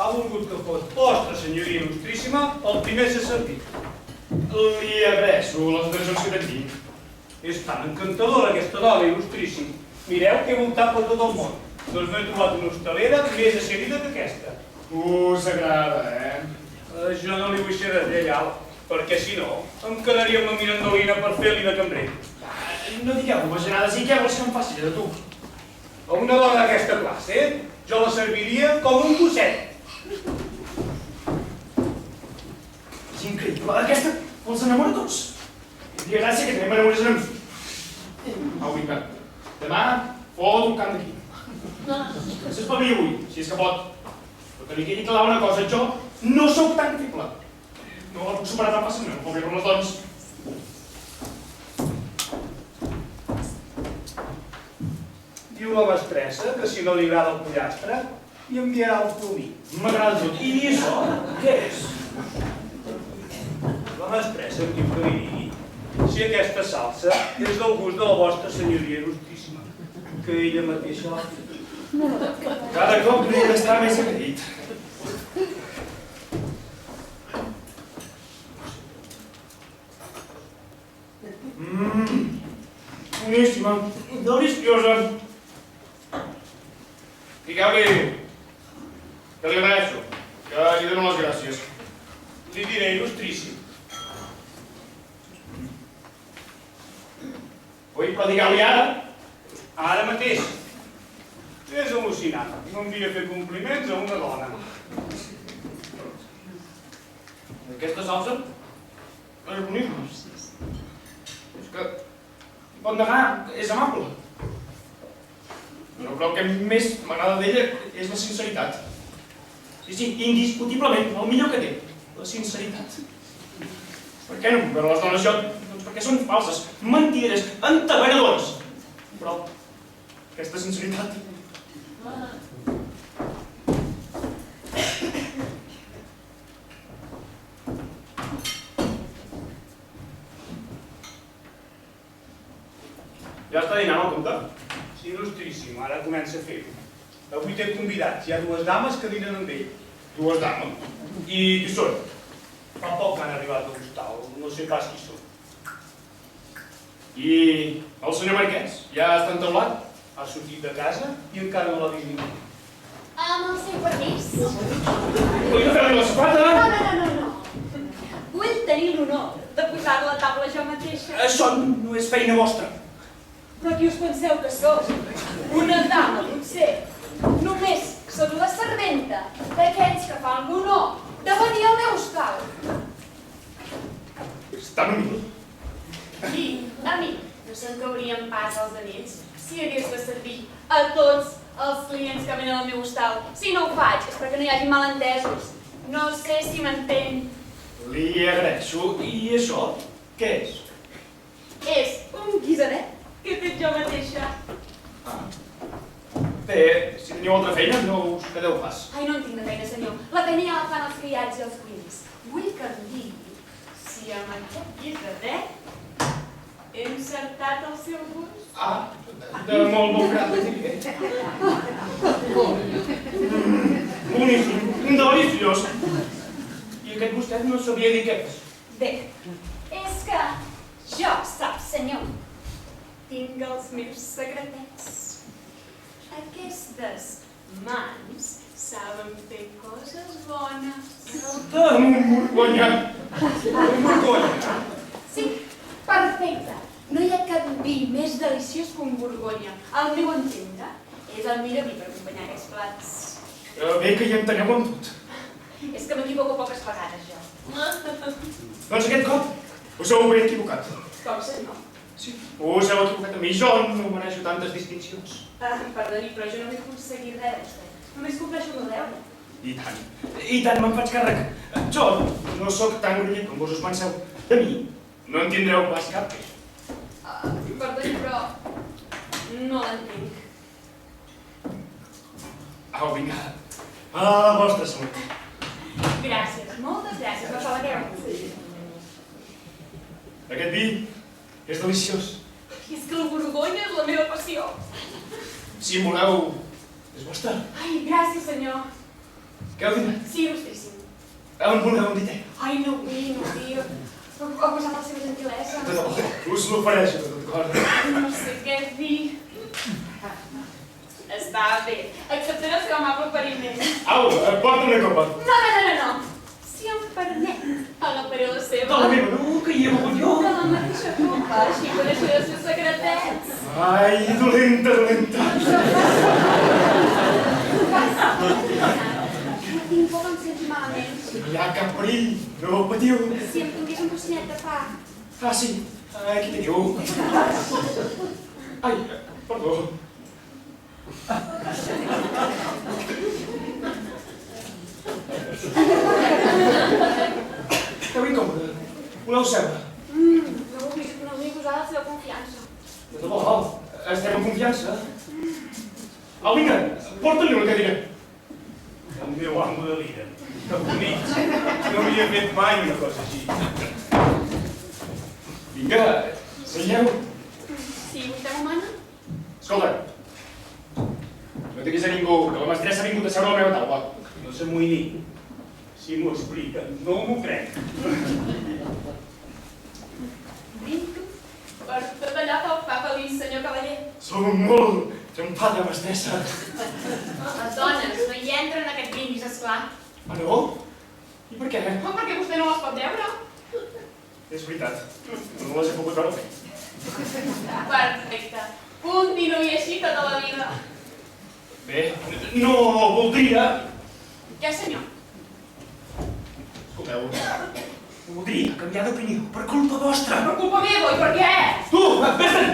ha volgut que fos vostra senyoria il·lustríssima el primer a ser servit. Li agraeixo les atencions que tinc. És tan encantadora aquesta dona il·lustríssim. Mireu que he voltat per tot el món. Doncs no he trobat una hostalera més acérrida que aquesta. Us agrada, Jo no li vull ser deslleial, perquè si no, em quedaria amb la Mirandolina per fer-li de cambrer. No digueu bajanades i què vols que em faci de tu? A una dona d'aquesta classe, jo la serviria com un gosset. És increïble, aquesta els enamora tots. Tindria gràcia que també m'enamorés a mi. Au, vinga, demà fot un camp d'aquí. Que s'espavili avui, si és que pot. Però que li quedi clar una cosa, jo no sóc tan feble. No la puc superar tan fàcilment, com per les dones. Diu la mestressa que si no li agrada el pollastre, li enviarà el plomí. M'agrada tot. I això, què és? La mestressa em diu que li digui si aquesta salsa és del gust de la vostra senyoria il·lustríssima, que ella mateixa l'ha fet. Cada cop li està més agraït. Boníssima, deliciosa. Digueu-li que li agraeixo, que li dono les gràcies. Li diré il·lustríssim. Ui, però digueu-li ara mateix. És al·lucinant. No em havia fet compliments a una dona. Aquesta salsa és boníssima. És que pot negar, és amable. Però el que més m'agrada d'ella és la sinceritat. Sí, indiscutiblement, el millor que té, la sinceritat. Per què no puc veure les dones? Jo Doncs perquè són falses, mentideres, entabanadores. Però aquesta sinceritat... Ja està dinant el compte? Sí, il·lustríssim, ara comença a fer-ho. Avui té convidats, hi ha dues dames que dinen amb ell. Dues dames. I qui són? Fa poc que han arribat a l'hostal, no sé pas qui són. I el senyor Marquès? Ja està entaulat? Ha sortit de casa i encara no l'ha vist ningú. Amb el seu permís. Vull fer-li la safata? No. Vull tenir l'honor de posar a la taula jo mateixa. Això no és feina vostra. Però qui us penseu que sou? Una dama, potser. Només sóc la serventa d'aquells que fan l'honor de venir al meu hostal. Està humil. I a mi no se'n caurien pas els anells si hagués de servir a tots els clients que venen al meu hostal. Si no ho faig és perquè no hi hagi malentesos. No sé si m'entén. Li agraeixo. I això? Què és? És un guisadet que he fet jo mateixa. Bé, si teniu altra feina, no us quedeu pas. Ai, no en tinc de feina, senyor. La feina ja la fan els criats i els cuiners. Vull que em digui si amb aquest guisadet he encertat el seu gust. De molt bon grat, diré. Boníssim, deliciós. I aquest gustet no sabia dir què és. Bé, és que jo, sap, senyor, tinc els meus secretets. Aquestes mans saben fer coses bones. Borgonya! Borgonya! Sí, perfecte. No hi ha cap vi més deliciós que un borgonya. Al meu entendre, és el millor vi per acompanyar aquests plats. Bé que hi enteneu amb tot. És que m'equivoco poques vegades, jo. Doncs aquest cop us heu ben equivocat. Com senyor? Sí, us heu equivocat amb mi. Jo no mereixo tantes distincions. Perdoni, però jo no vull aconseguir res de vostè. Només compleixo el meu deure. I tant me'n faig càrrec. Jo no sóc tan grunyer com vos us penseu. De mi no en tindreu pas cap queixa. Perdoni, però no l'entenc. Au, vinga. A la vostra salut. Gràcies, moltes gràcies, no s'alegreu. Aquest vi és deliciós. És que el borgonya és la meva passió. Si en voleu, és vostre. Ai, gràcies, senyor. Què heu dinat? Sí, il·lustríssim. En voleu un ditet? Ai, no vull. Ha posat la seva gentilesa. De debò, us l'ofereixo de tot cor. No sé què dir. Està bé. Acceptaré el seu amable oferiment. Au, porta una copa. No. Si em permet, agafaré la seva. De la meva, no, que hi he begut jo. De la mateixa copa, així coneixeré els seus secretets. Ai, dolenta. No tinc por que em senti malament. No hi ha cap perill, no patiu. Si em tingués un coixinet de pa. Sí, aquí teniu. Ai, perdó. Esteu incòmode. Voleu seure? No vull posar la seva confiança. De debò, estem en confiança. Au, vinga, porta-li una cadira. El meu amo de l'ira. Que bonic. No havia fet mai una cosa així. Vinga, seieu. Sí, vostè m'ho Escolta, no diguis a ningú que la mestressa ha vingut a seure a la meva taula. No s'amoïni. Si m'ho explica, no m'ho crec. Vinc per tot allò que el fa feliç, senyor cavaller. Sou molt trempada, mestressa. Les dones no hi entren en aquest brindis, esclar. Ah, no? I per què? Perquè vostè no les pot veure. És veritat, no les he pogut veure bé. Perfecte. Continuï així tota la vida. Bé, no voldria... Què, senyor? Escolteu, voldria canviar d'opinió per culpa vostra. Per culpa meva, i per què? Tu, vés-te'n!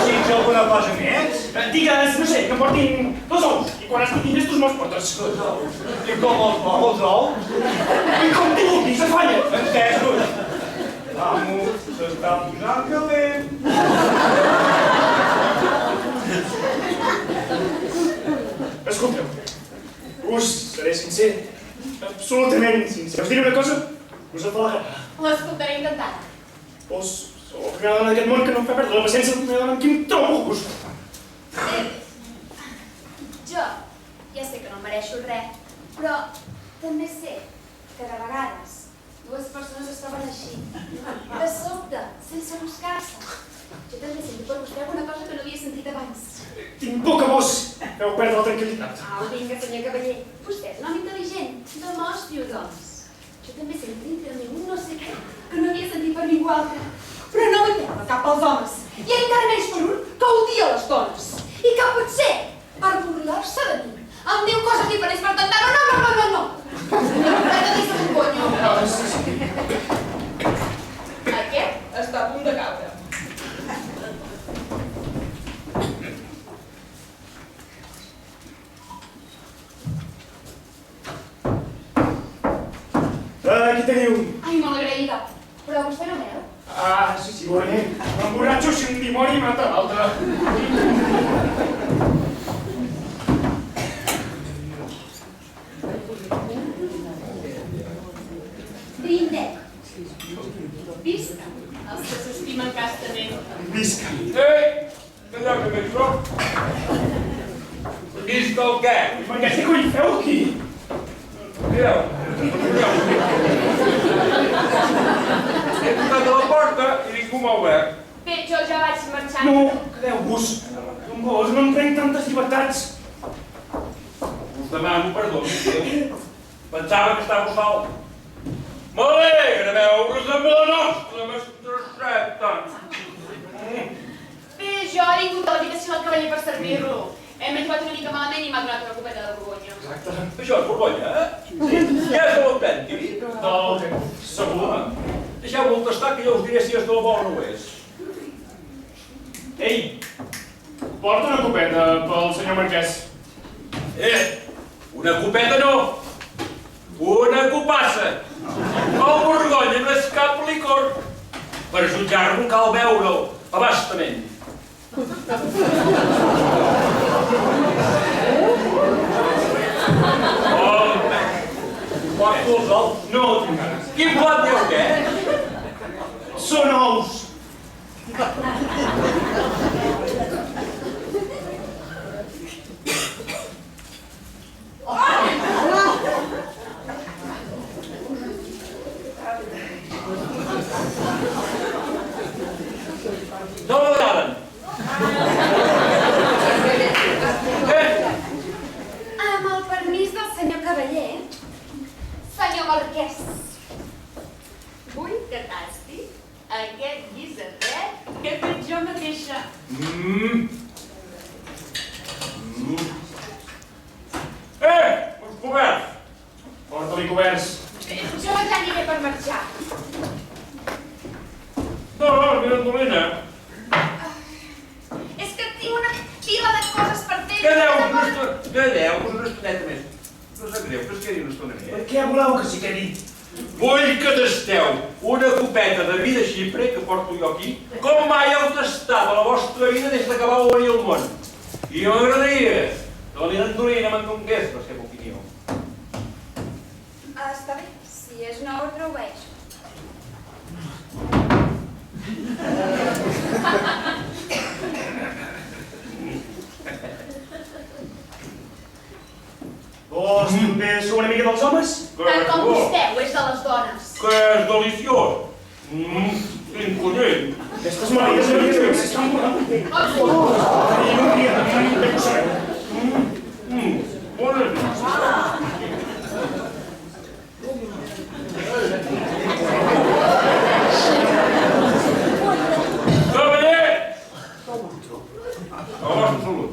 Si alguna cosa més? Digues, no sé, que em portin 2 ous, i quan estiguin llestos me'ls portes. I com els ous? I com t'hi vulguis, afanya! Entesos. L'amo s'està posant calent. Escolteu, us seré sincer, absolutament sincer. Us diré una cosa, us afalagarà. L'escoltaré encantada. Sou la primera dona d'aquest món que no em fa perdre la paciència, la primera dona amb qui em trobo a gust. Jo ja sé que no mereixo res, però també sé que de vegades dues persones es troben així, de sobte, sense buscar-se. Jo també sento per vostè alguna cosa que no havia sentit abans. Tinc por que vos feu perdre la tranquil·litat. Vinga, senyor cavaller. Vostè és un home intel·ligent. Demostri-ho, doncs. Jo també sento dintre meu un no sé què que no havia sentit per ningú altre. Però no vull perdre cap als homes. I encara menys per un que odia les dones. I que potser, per burlar-se de mi, em diu coses diferents per tentar-ho. No! Senyor, no deixa un conyo. Aquest està a punt de caure. Aquí teniu. Ai, molt agraïda. Però vostè no veu? Sí, veurem. M'emborratxo si un dimoni mata l'altre. Brindem. Visca els que s'estimen castament. Visca. Què allò que veig jo? Visca el què? Per què coi feu aquí? Mireu. He tocat a la porta i ningú m'ha obert. Bé, jo ja vaig marxar. No, quedeu-vos. Amb vos no em prenc tantes llibertats. Us demano perdó, Déu. Pensava que estàveu sol. M'alegra veure's amb la nostra mestresseta. Bé, jo he vingut a l'habitació del cavaller per servir-lo. Hem menjat una mica malament i m'ha donat una copeta de Borgonya. Exacte. Això és Borgonya, eh? Ja és de l'autèntic. Segur. Deixeu-me tastar que jo us diré si és de la bo o no ho és. Ei, porta una copeta pel senyor Marquès. Una copeta no. Una copassa. El Borgonya no és cap licor. Per jutjar-lo cal veure'l abastament. Porto els ous. No tinc ganes. Quin plat dieu, què? Són ous. No m'agraden. Amb el permís del senyor cavaller, senyor Marquès, vull que tasti aquest guisadet que he fet jo mateixa. Uns coberts. Porta-li coberts. Jo ja aniré per marxar. No, mira, Dolina. És que tinc una pila de coses per fer. Quedeu-vos una estoneta més. No sap greu, que es quedi una estona més. Per què voleu que s'hi quedi? Vull que tasteu una copeta de vi de xipre que porto jo aquí, com mai heu tastat a la vostra vida des que vau venir al món. I m'agradaria que la Lina Dolina me'n donés la seva opinió. Està bé, si és una ordre, obeeixo. Vos també sou una mica dels homes? Tant com vostè ho és de les dones. Que és deliciós. Quin conyell. Aquestes maleïdes amigues s'estan posant. I no hauria de ho sabeu. Bones nits. Cavaller! A la vostra salut.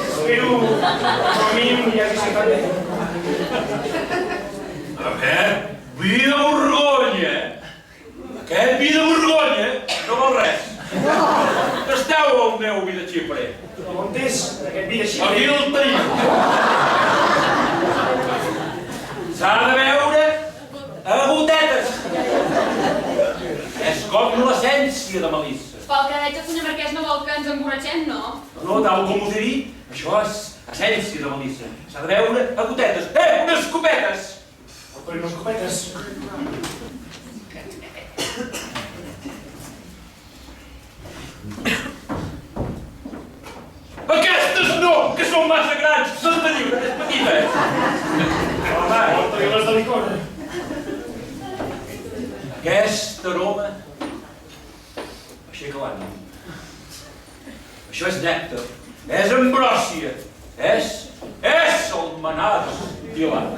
Espero, com a mínim, ja que s'hi fa bé. A veure, vi de Borgonya. Aquest vi de Borgonya no val res. Tasteu el meu vi de Xipre. On és aquest vi de Xipre? Aquí el tenim. S'ha de beure a gotetes. És com l'essència de melissa. Pel que veig, el senyor Marquès no vol que ens emborratxem, no? No, tal com us he dit, això és essència de melissa. S'ha de beure a gotetes. Unes copetes! Per unes copetes. Aquestes no, que són massa grans, són de lliure, és petita. Home, porta-li les de licor. Aquest aroma aixeca l'ànima. Això és nèctar, és ambròsia, és el manar dilat.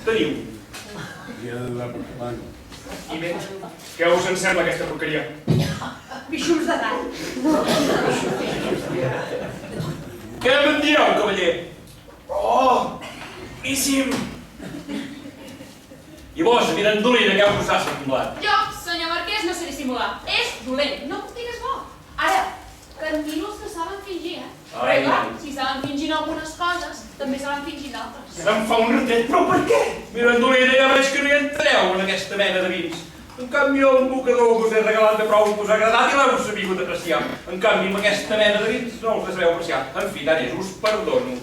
Teniu. I bé, què us en sembla aquesta porqueria? Pixums de gall. Què me'n direu, cavaller? Oh, boníssim! I vos, mirandolina, què us ha semblat? Jo, senyor Marquès, no sé dissimular. És dolent, no puc dir que és bo. Ara, cantinos que saben fingir, eh? Però clar, si saben fingir algunes coses, també saben fingir d'altres. Em fa un ratet, però per què? Mirandolina, ja veig que no hi entreu en aquesta mena de vins. En canvi, el mocador que us he regalat de prou us ha agradat i l'heu sabut apreciar. En canvi, amb aquesta mena de vins no us sabeu apreciar. En fi, tant és, us perdono.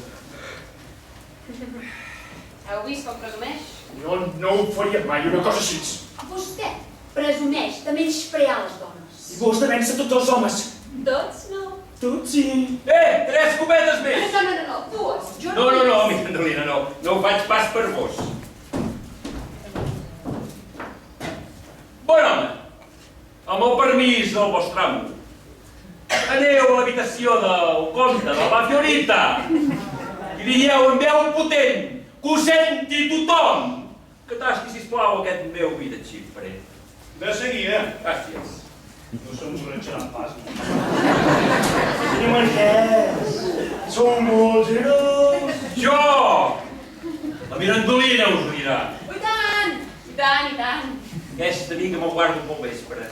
Heu vist com presumeix? Jo no ho faria mai, una cosa així. Vostè presumeix de menysprear les dones. I vos de vèncer tots els homes. Tots no. Tots sí. 3 copetes més! No, dues. Jo No, mirandolina, no. No ho faig pas per vos. Bon home, amb el permís del vostre amo, aneu a l'habitació del comte de la Fiorita i digueu en veu potent que ho senti tothom que tasqui, sisplau, aquest meu vi de Xipre. De seguida. Gràcies. No s'emborratxaran pas. Senyor Marquès, som molt generós. Jo! La mirandolina us ho dirà. I tant, i tant. Aquesta vi que me'l guardo pel vespre.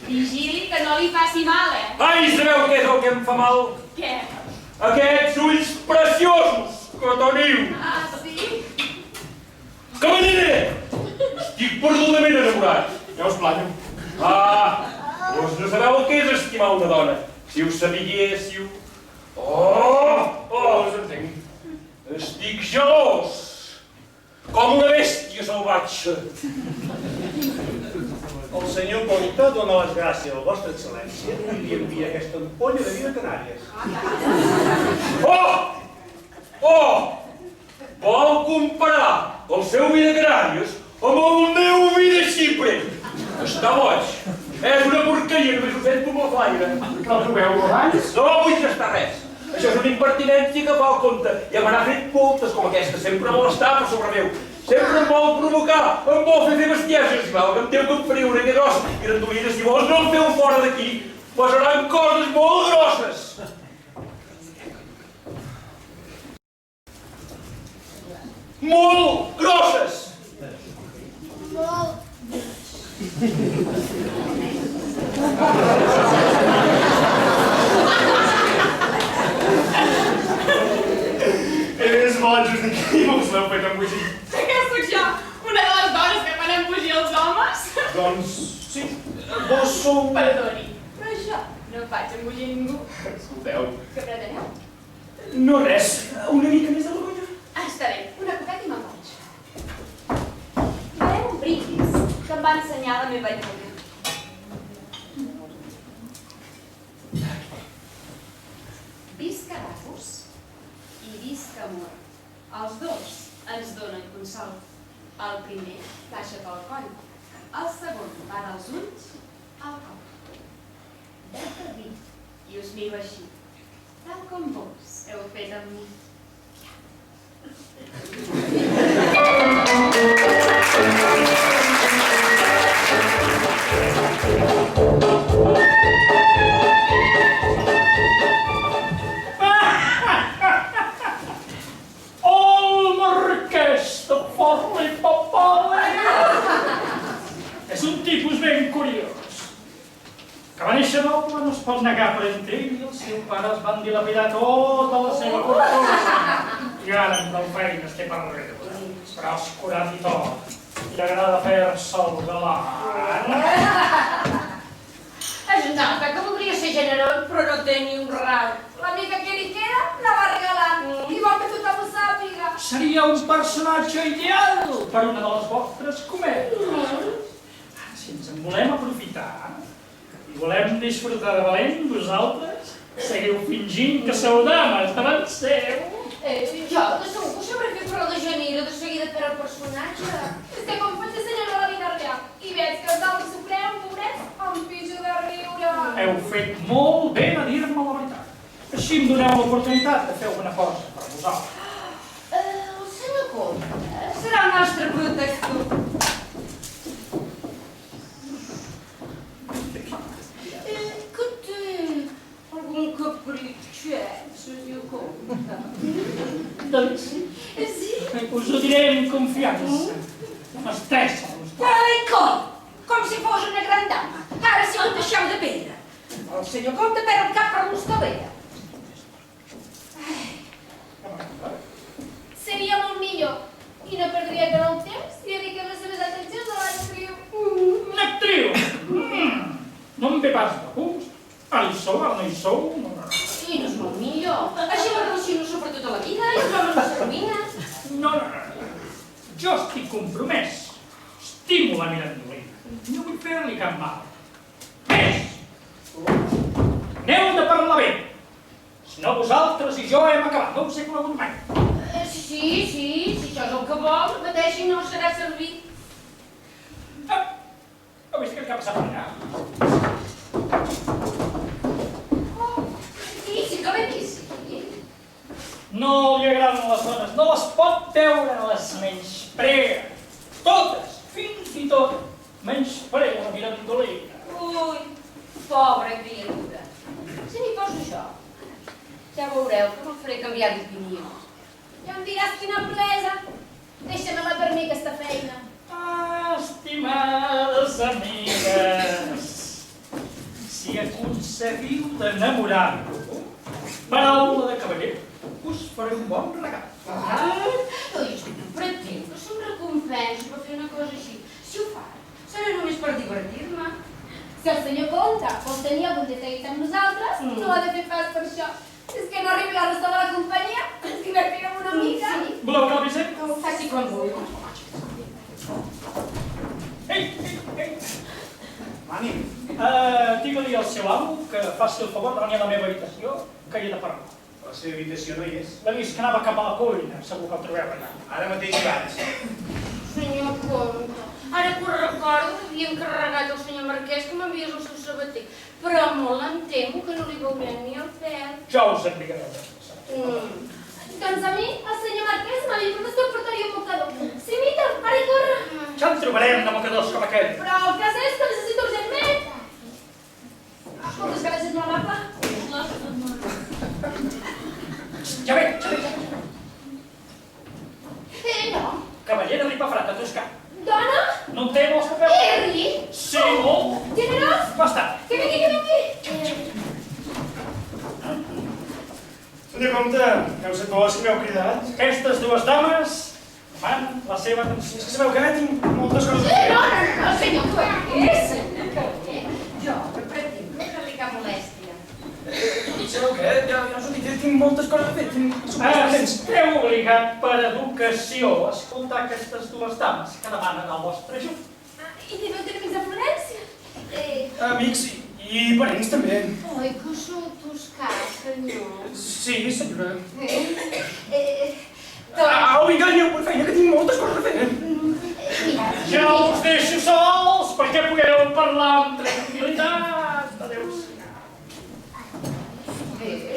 Vigili que no li faci mal, eh? Ai, sabeu què és el que em fa mal? Què? Aquests ulls preciosos que teniu. Ah, sí? Cavaller! Estic perdudament enamorat. Ja us planyo. Vos no sabeu el que és estimar una dona. Si ho sabiguéssiu... Oh, us entenc. estic gelós. Com una bèstia salvatge. El senyor comte dona les gràcies a la vostra excel·lència i li envia aquesta ampolla de vi de Canàries. Oh! Vol comparar el seu vi de Canàries amb el meu vi de Xipre. Està boig. És una porqueria, només ho sento amb el flaire. No trobeu abans? No vull gastar res. Això és una impertinència que fa el compte. Ja me n'ha fet moltes com aquesta. Sempre vol estar per sobre meu. Sempre em vol provocar. Em vol fer bestieses. Val, que em té que em faria una grossa. I Mirandolina, si vols no em feu fora d'aquí, posaran coses molt grosses. Molt grosses. És boig, us dic, i us l'heu fet embogir. Què sóc jo? Una de les dones que fan embogir els homes? Doncs sí, vos sou... Perdoni, però jo no faig embogir ningú. Escolteu. Què preteneu? No res, una mica més de vergonya. Està bé, una copeta i me'n vaig. Farem un brindis que em va ensenyar la meva lluna. Visca Rafus i visca amor. Els dos ens donen consol. El primer baixa pel coll. El segon va dels ulls al cor. Bec de vi i us miro així, tal com vos heu fet amb mi. Caixa Noble no es pot negar, però entre ell i els seus pares van dilapidar tota la seva fortuna. I ara amb el feines té per riure, però és curat i tot. I agrada fer-se el galant. Es nota que voldria ser generós, però no té ni un ral. L'amiga que li queda la va regalant i vol que tothom ho sàpiga. Seria un personatge ideal per una de les vostres comèdies. Si ens en volem aprofitar i volem disfrutar de valent, vosaltres seguiu fingint que sou dames davant seu. Jo, de segur que sabré fer prou de Genera de seguida per al personatge. És que com faig de senyora a la vida real i veig que els altres s'ho creuen, pobrets, em pijo de riure. Heu fet molt bé de dir-me la veritat. Així em doneu l'oportunitat de fer alguna cosa per vosaltres. El senyor Comte serà el nostre protector. Que té algun capritxet, senyor Comte? Doncs Sí? us ho diré amb confiança. M'estressa. Ai, com si fos una gran dama. Ara sí que em deixeu de pedra. El senyor Comte perd el cap per l'hostalera. Seria molt millor i no perdria prou temps si dediquem les seves atencions a l'actriu. Una actriu! No em ve pas de gust. Ara hi sou, ara no hi sou. I no és molt millor. Així la relació no s'ho per tota la vida i els homes no s'arruïnen. No. Jo estic compromès. Estimo la Mirandolina. No vull fer-li cap mal. Més! Aneu de parlar bé. Si no, vosaltres i jo hem acabat. No us he conegut mai. Sí, si això és el que vol, mateix i no serà servit. Heu vist què ha passat per allà? Sí que l'he vist. No li agraden les dones, no les pot veure, les menysprea. Totes, fins i tot, menysprea la Mirandolina. Ui, pobra criatura. Si m'hi poso jo, ja veureu que me'l faré canviar d'opinió. Ja em diràs quina proesa. Deixa-me-la per mi, aquesta feina. Estimades amigues, si aconseguiu d'enamorar-lo, paraula de cavaller, us faré un bon regal. Jo no pretenc que se'm recompensi per fer una cosa així. Si ho fa, serà només per divertir-me. Si el senyor Comte vol tenir algun detall amb nosaltres, no ha de fer pas per això. És que no arribi la resta de la companyia, ens divertirem una mica. Sí. Voleu que l'avisem? Faci quan vulgui. Ei! Mani, digue-li al seu amo que faci el favor de venir a la meva habitació, que hi he de parlar. La seva habitació no hi és. L'he vist que anava cap a la cuina, segur que el trobeu allà. Ara mateix hi vaig. Senyor Comte, ara que ho recordo, havia encarregat al senyor Marquès que m'enviés el seu sabater, però molt em temo que no li veurem ni el pèl. Jo us enviaré. Doncs a mi, el senyor Marquès m'ha dit que em portaria un mocador. Sí, mira, ara hi corre. Ja en trobarem de mocadors com aquell. Però el cas és que necessito urgentment. Moltes gràcies, molt amable. Ja ve. No. Cavaller de Ripafrat, de Toscà. Dona? No en té molts papers? Harry? Sí, molt. Generós? Bastant. Que vingui, que vingui. Senyor Comte, heu set vos que m'heu cridat? Aquestes dues dames fan la seva atenció. És que sabeu que tinc moltes coses a fer. No, senyor Marquès. Jo no pretenc no fer-li cap molèstia. Sabeu què? Ja us ho dic, tinc moltes coses a fer, tinc suplements. Esteu obligat per educació a escoltar aquestes dues dames que demanen el vostre ajut. I teniu amics de Florència? Amics i parents també. Oi, que sou toscà, senyor. Sí, senyora. Doncs, Au, vinga, aneu per feina, que tinc moltes coses a fer. mira, Ja us deixo sols perquè pugueu parlar amb tranquil·litat. Adéu-siau.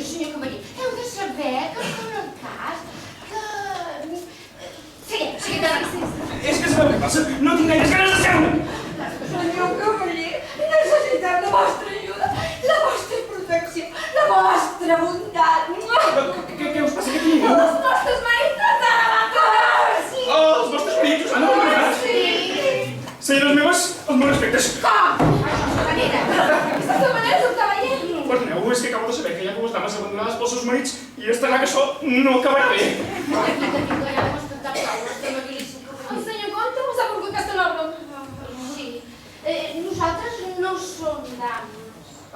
senyor Cavaller, heu de saber que en el cas que... Seguim, És que sabeu què passa? No tinc gaires ganes de seure. Senyor Cavaller, necessitem la vostra ajuda, la vostra protecció, la vostra bondat. Què us passa? Què teniu? Els nostres marits ens han abandonar! Sí! Els vostres fills us han abandonat? Sí! Senyores meves, els meus respectes. Com? Això és la manera. Aquesta manera és això no acabarà bé. Aquí tenim que ja hem estat taules, que m'habilissin. El senyor Comte us ha volgut Castellobro. Sí. Nosaltres no som dames.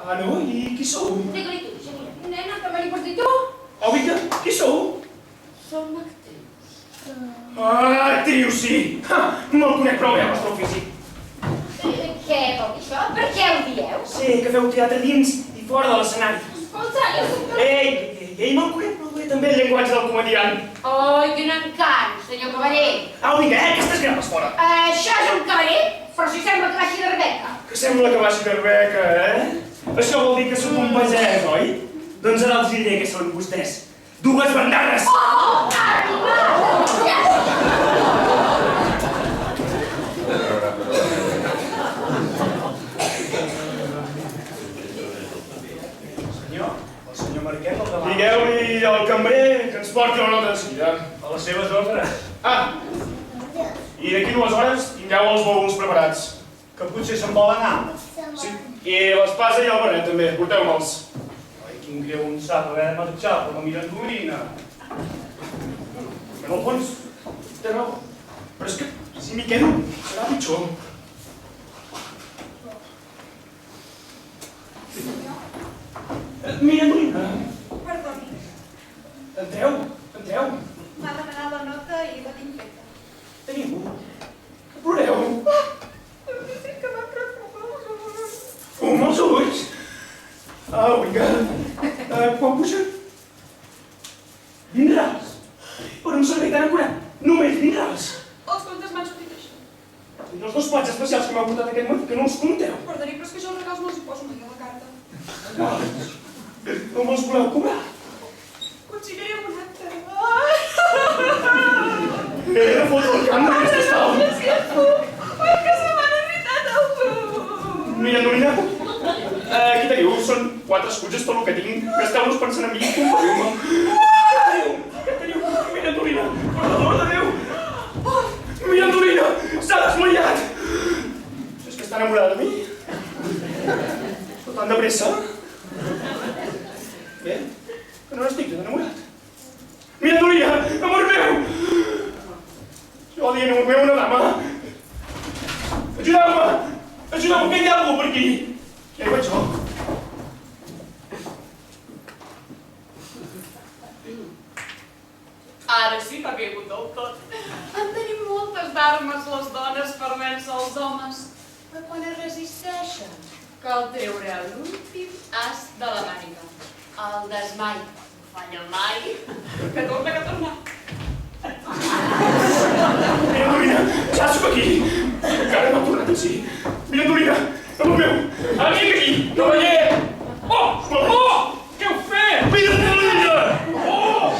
Ah, no? I qui sou? Digue-li tu, Xavier. Nena, que me li pots dir tu? Oh, Mica, qui sou? Som actrius. Ah, actriu, sí. Me'l conec prou bé, el vostre ofici. Què vol dir això? Per què ho dieu? Sí, que feu teatre dins i fora de l'escenari. Escolta, jo soc... Ei, me'l conec prou bé també el llenguatge del comediant. Ai, quin encant, senyor cavaller. Au, vinga, aquestes grapes fora. Això és un cavaller, però si sembla que baixi de Rebeca. Que sembla que baixi d'Arbeca, Això vol dir que sóc un pagès, oi? Doncs ara els diré què són vostès. Dues bandanes! Oh, arriba! El senyor Marquès al davant. Digueu-li al cambrer que ens porti la nota de seguida. A les seves ordres. Ah! I d'aquí 2 hores tingueu els bouls preparats. Que potser se'n vol anar. Sí. I l'espasa i el barret també, porteu-me'ls. Ai, quin greu un sap haver de marxar, però no mira endolina. En el fons, té raó. Però és que si m'hi quedo, serà pitjor. Mira, Molina. Perdoni, Entreu. m'ha demanat la nota i la tinc feta. Teniu. Que ploreu. Sí que m'ha preocupat. Com els ulls. Ah, vinga. Quan puja? Vindràs. Per un servei tan acurat. Només vindràs. Els comptes m'han sortit així. I els 2 plats especials que m'ha portat aquest matí, que no els compteu. Perdoni, però és que jo els regals no els hi poso mai a la carta. Com els voleu cobrar? Considerem un acte. He de fotre el camp d'aquesta estal. Ui, que se m'ha irritat el tu. Mira, Norina, aquí teniu, són 4 escutges tot el que tinc. Gasteu-los pensant en mi i compareu-me. Què teniu? Mira, Norina, per l'amor de Déu. Mira, Norina, s'ha desmaiat. És que està enamorada de mi? Però tant de pressa. Bé, que no n'estic enamorat. Mira, Norina, amor meu! Jo dient amor meu una dama. Ajudeu-me! Ajudeu-me, que hi ha algú per aquí. Ja hi vaig jo. Ara sí que ha caigut del tot. En tenim moltes d'armes les dones per vèncer els homes. Però quan es resisteixen, cal treure l'últim as de la màniga. El desmai. No falla mai. Que torna. Mira, Norina, ja sóc aquí. Encara m'ha tornat en si. Mira, Norina, amor meu, amic aquí, cavaller. Oh! Què heu fet? Mira, Norina! Oh!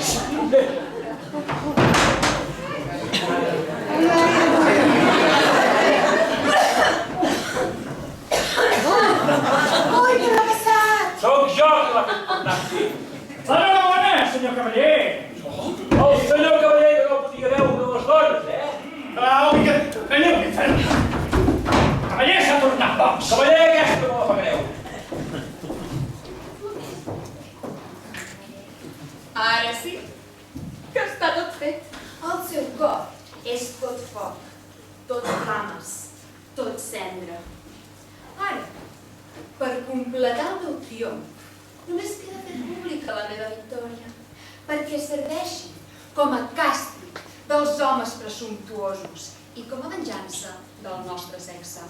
Ui, què m'ha passat? Sóc jo que l'ha fet tornar aquí. Enhorabona, senyor cavaller. El senyor cavaller que no podia veure les dones, Au, vinga, anem a l'infern. Cavaller s'ha tornat boig. Cavaller, aquesta no la fa greu. Ara sí que està tot fet. El seu cor és tot foc, tot flames, tot cendra. Ara, per completar el meu triomf, només queda fer pública la meva victòria, perquè serveixi com a càstig dels homes presumptuosos i com a venjança del nostre sexe.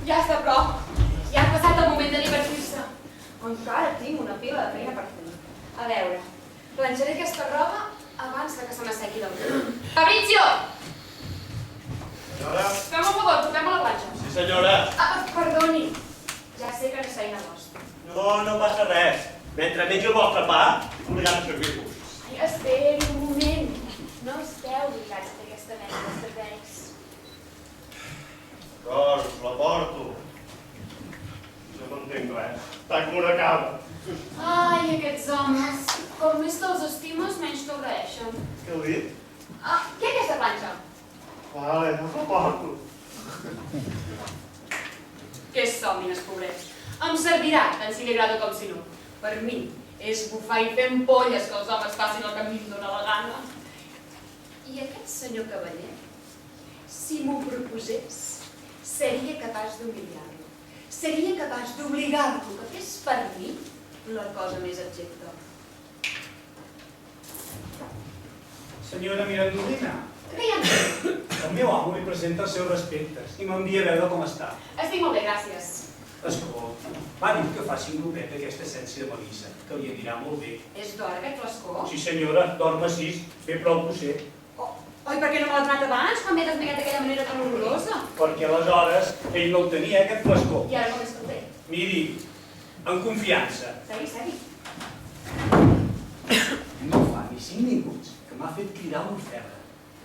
Ja està prou. Ja ha passat el moment de divertir-se. Encara tinc una pila de feina per fer. A veure, planxaré aquesta roba abans que se m'assequi del tot. Fabrizio! Senyora? Fem un favor, portem a la planxa. Sí, senyora. Perdoni. Ja sé que no és feina vostra. No passa res. Mentre mengi el vostre pa, obligat a servir-vos. Ai, esperi un moment. No esteu obligats a fer aquesta mena de serveis. D'acord, us la porto. Jo no entenc res. Està com una cabra. Ai, aquests homes. Com més te'ls estimes, menys t'agraeixen. Què heu dit? Què és aquesta planxa? Vale, us la porto. Que sòmines, pobret. Em servirà, tant si li agrada com si no. Per mi, és bufar i fer ampolles que els homes facin el que a mi em dóna la gana. I aquest senyor cavaller, si m'ho proposés, seria capaç d'humiliar-lo. Seria capaç d'obligar-lo que fes per mi la cosa més abjecta. Senyora Mirandolina, Què hi ha? el meu amo li presenta els seus respectes i m'envia a veure com està. Estic molt bé, gràcies. Escolta, va dir que faci un grupet d'aquesta essència de melissa, que li anirà molt bé. És d'hora aquest flascó? Sí senyora, dorma 6, bé prou potser. Oi, per què no me l'ha donat abans, quan m'he desnegat d'aquella manera tan horrorosa? Perquè aleshores ell no el tenia, aquest flascó. I ara com és que el té? Miri, en confiança. Segui. No fa ni 5 minuts que m'ha fet cridar un ferro.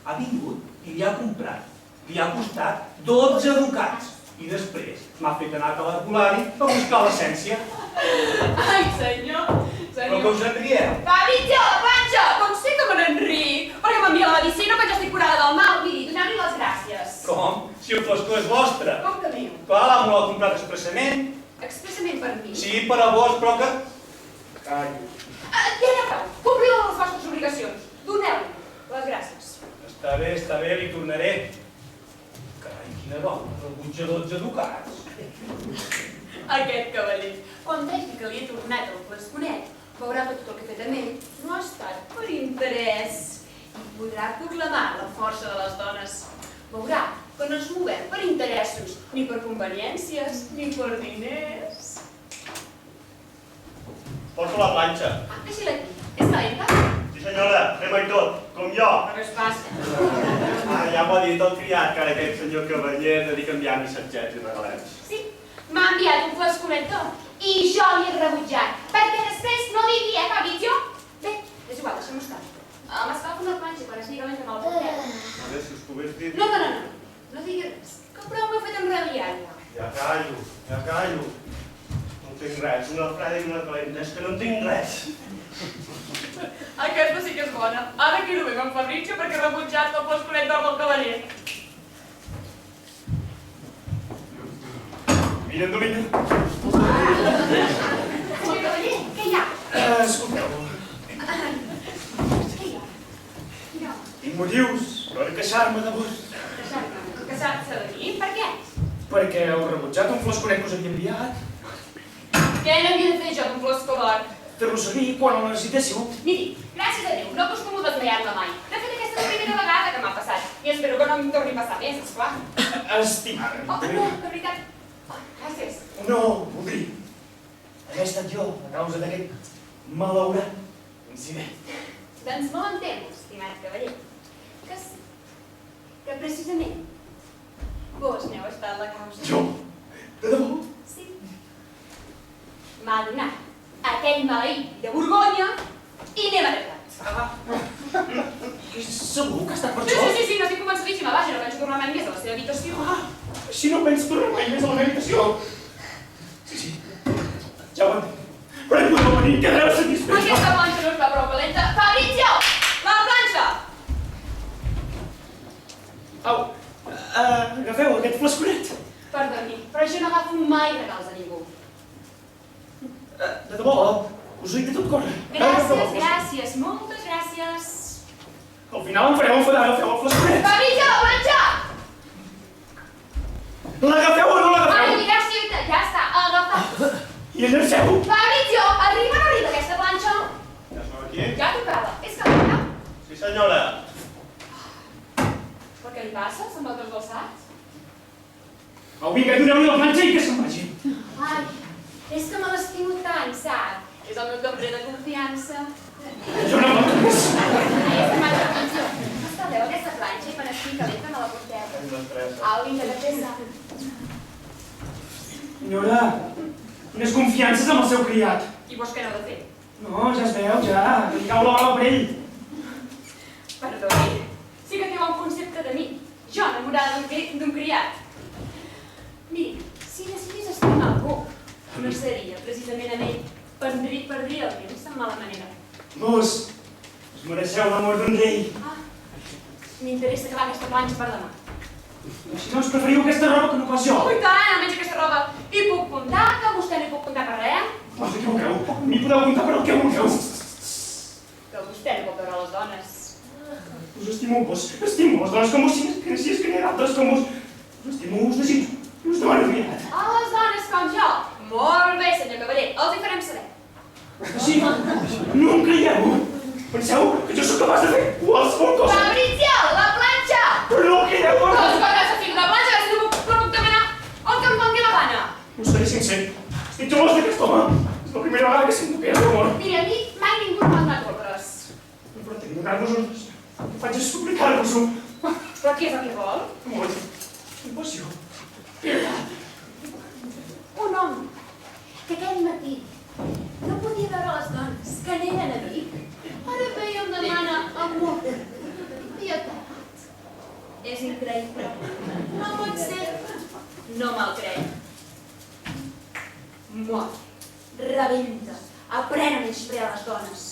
Ha vingut i li ha comprat. Li ha costat 12 ducats. I després m'ha fet anar a l'herbolari a buscar l'essència. Ai, senyor. Però que us en rieu? Fabrizio, la planxa! Com sé que me n'enric? Perquè m'envia la medicina quan ja estic curada del mal. Miri, doneu-li les gràcies. Com? Si el flascó és vostre. Com que meu? Clar, l'amo l'ha comprat expressament. Expressament per mi? Sí, per a vos, però que... Callo. Ja n'hi ha prou. Compliu les vostres obligacions. Doneu-li les gràcies. Està bé, li tornaré. Carai, quina dona, rebutja 12 ducats. Aquest cavaller, quan vegi que li he tornat el flasconet, veurà que tot el que he fet amb ell no ha estat per interès i podrà proclamar la força de les dones. Veurà que no ens movem per interessos, ni per conveniències, ni per diners. Porto la planxa. Deixi-la aquí. És calenta? Sí, senyora, fem-ho i tot, com jo. Però què es passa? Ja m'ha dit el criat que ara aquest senyor cavaller es dedica a enviar missatgets i regalets. Sí, m'ha enviat un flasconet tot i jo l'hi he rebutjat, perquè després no digui, Fabrizio? Bé, és igual, deixem-ho estar. M'escalfa una planxa quan estigui calenta amb el portet. A veure si us pogués dir... No digui res, que prou m'he fet enrabiar-la. Ja callo. No tinc res, una freda i una calenta, és que no en tinc res. Aquesta sí que és bona. Ara quedo bé amb Fabrizio perquè he rebutjat el flasconet d'or del cavaller. Mirandolina. Senyor cavaller, què hi ha? Escolteu, Què hi ha? No, tinc motius per queixar-me de vos. queixar-se de mi? Per què? Perquè heu rebutjat un flasconet que us havia enviat. Què n'havia de fer jo d'un flascó d'or? Fer-lo servir quan el necessitéssiu. Miri, gràcies a Déu, no acostumo a desmaiar-me mai. De fet, aquesta és la primera vegada que m'ha passat. I espero que no em torni a passar més, esclar. Estimada. Oh, no, de veritat. Oh, gràcies. No, voldria haver estat jo a causa d'aquest malaurat incident. Doncs molt em temo, estimat cavaller, que sí, que precisament vos n'heu estat la causa. Jo? De debò? Sí. M'ha donat aquell maleït de Borgonya i n'hem arreglat. Segur que ha estat per Sí, això? sí, n'estic convençudíssima. Vaja, no penso tornar mai més a la seva habitació. Així no penso tornar mai més a la meva habitació. Sí, ja ho entenc. Però hi podeu venir, quedareu satisfets. Aquesta planxa no està prou calenta. Fabrizio! La planxa! Au, agafeu aquest flasconet. Perdoni, però jo no agafo mai regals a ningú. De debò, us ho dic de tot cor. Gràcies, moltes gràcies. Al final em fareu enfadar, agafeu el flasconet. Fabrizio, la planxa! L'agafeu o no l'agafeu? Ai, gràcies, ja està, agafat. I enllanceu. Fabrizio, arriba o no arriba aquesta planxa? Ja som aquí? Ja tocava. És calenta? Sí, senyora. Per què li passa? Sembla trasbalsat. Au, vinga, doneu-li la planxa i que se'n vagi. Ai, és que me l'estimo tant, sap? És el meu cambrer de confiança. Jo no m'ho Ai, Senyora, quines confiances amb el seu criat. I vos què n'heu de fer? No, ja es veu, ja. Li cau la bala per ell. Perdoni, sí que té bon concepte de mi. Jo, enamorada d'un criat. Miri, si decidís estimar algú, no seria precisament amb ell. Perdria el temps de mala manera. Vos, us mereixeu l'amor d'un rei. Ah, m'interessa acabar aquesta planxa per demà. Així doncs preferiu aquesta roba que no pas jo. Ui, tant, almenys aquesta roba. Hi puc comptar, que vostè no hi puc comptar per res. Us equivoqueu. M'hi podeu comptar per el que vulgueu. Que vostè no pot veure les dones. Us estimo, vos. Estimo les dones com vos, si és que n'hi ha d'altres com vos. Us estimo, us desitjo. I us demano criat. A les dones com jo. Molt bé, senyor cavaller, els hi farem saber. Així, no em creieu? Penseu que jo sóc capaç de fer qualsevol cosa. Fabrizio, la planxa! Però no em creieu, No no? us podràs fer una planxa, que si no puc demanar el que em doni la gana. Us seré sincer. Estic gelós d'aquest home. És la primera vegada que sento que és amor. Mira, a mi mai ningú m'ha donat ordres. No pretenc donar-vos ordres. El que faig és suplicar-vos-ho. Però què és el que vol? Amor, compassió, pietat. Un home que aquell matí no podia veure les dones, que n'eren amic, ara ve i em demana amor. Pietat. És increïble. No pot ser. No me'l crec. Mor. Rebenta. Aprèn a menysprear les dones.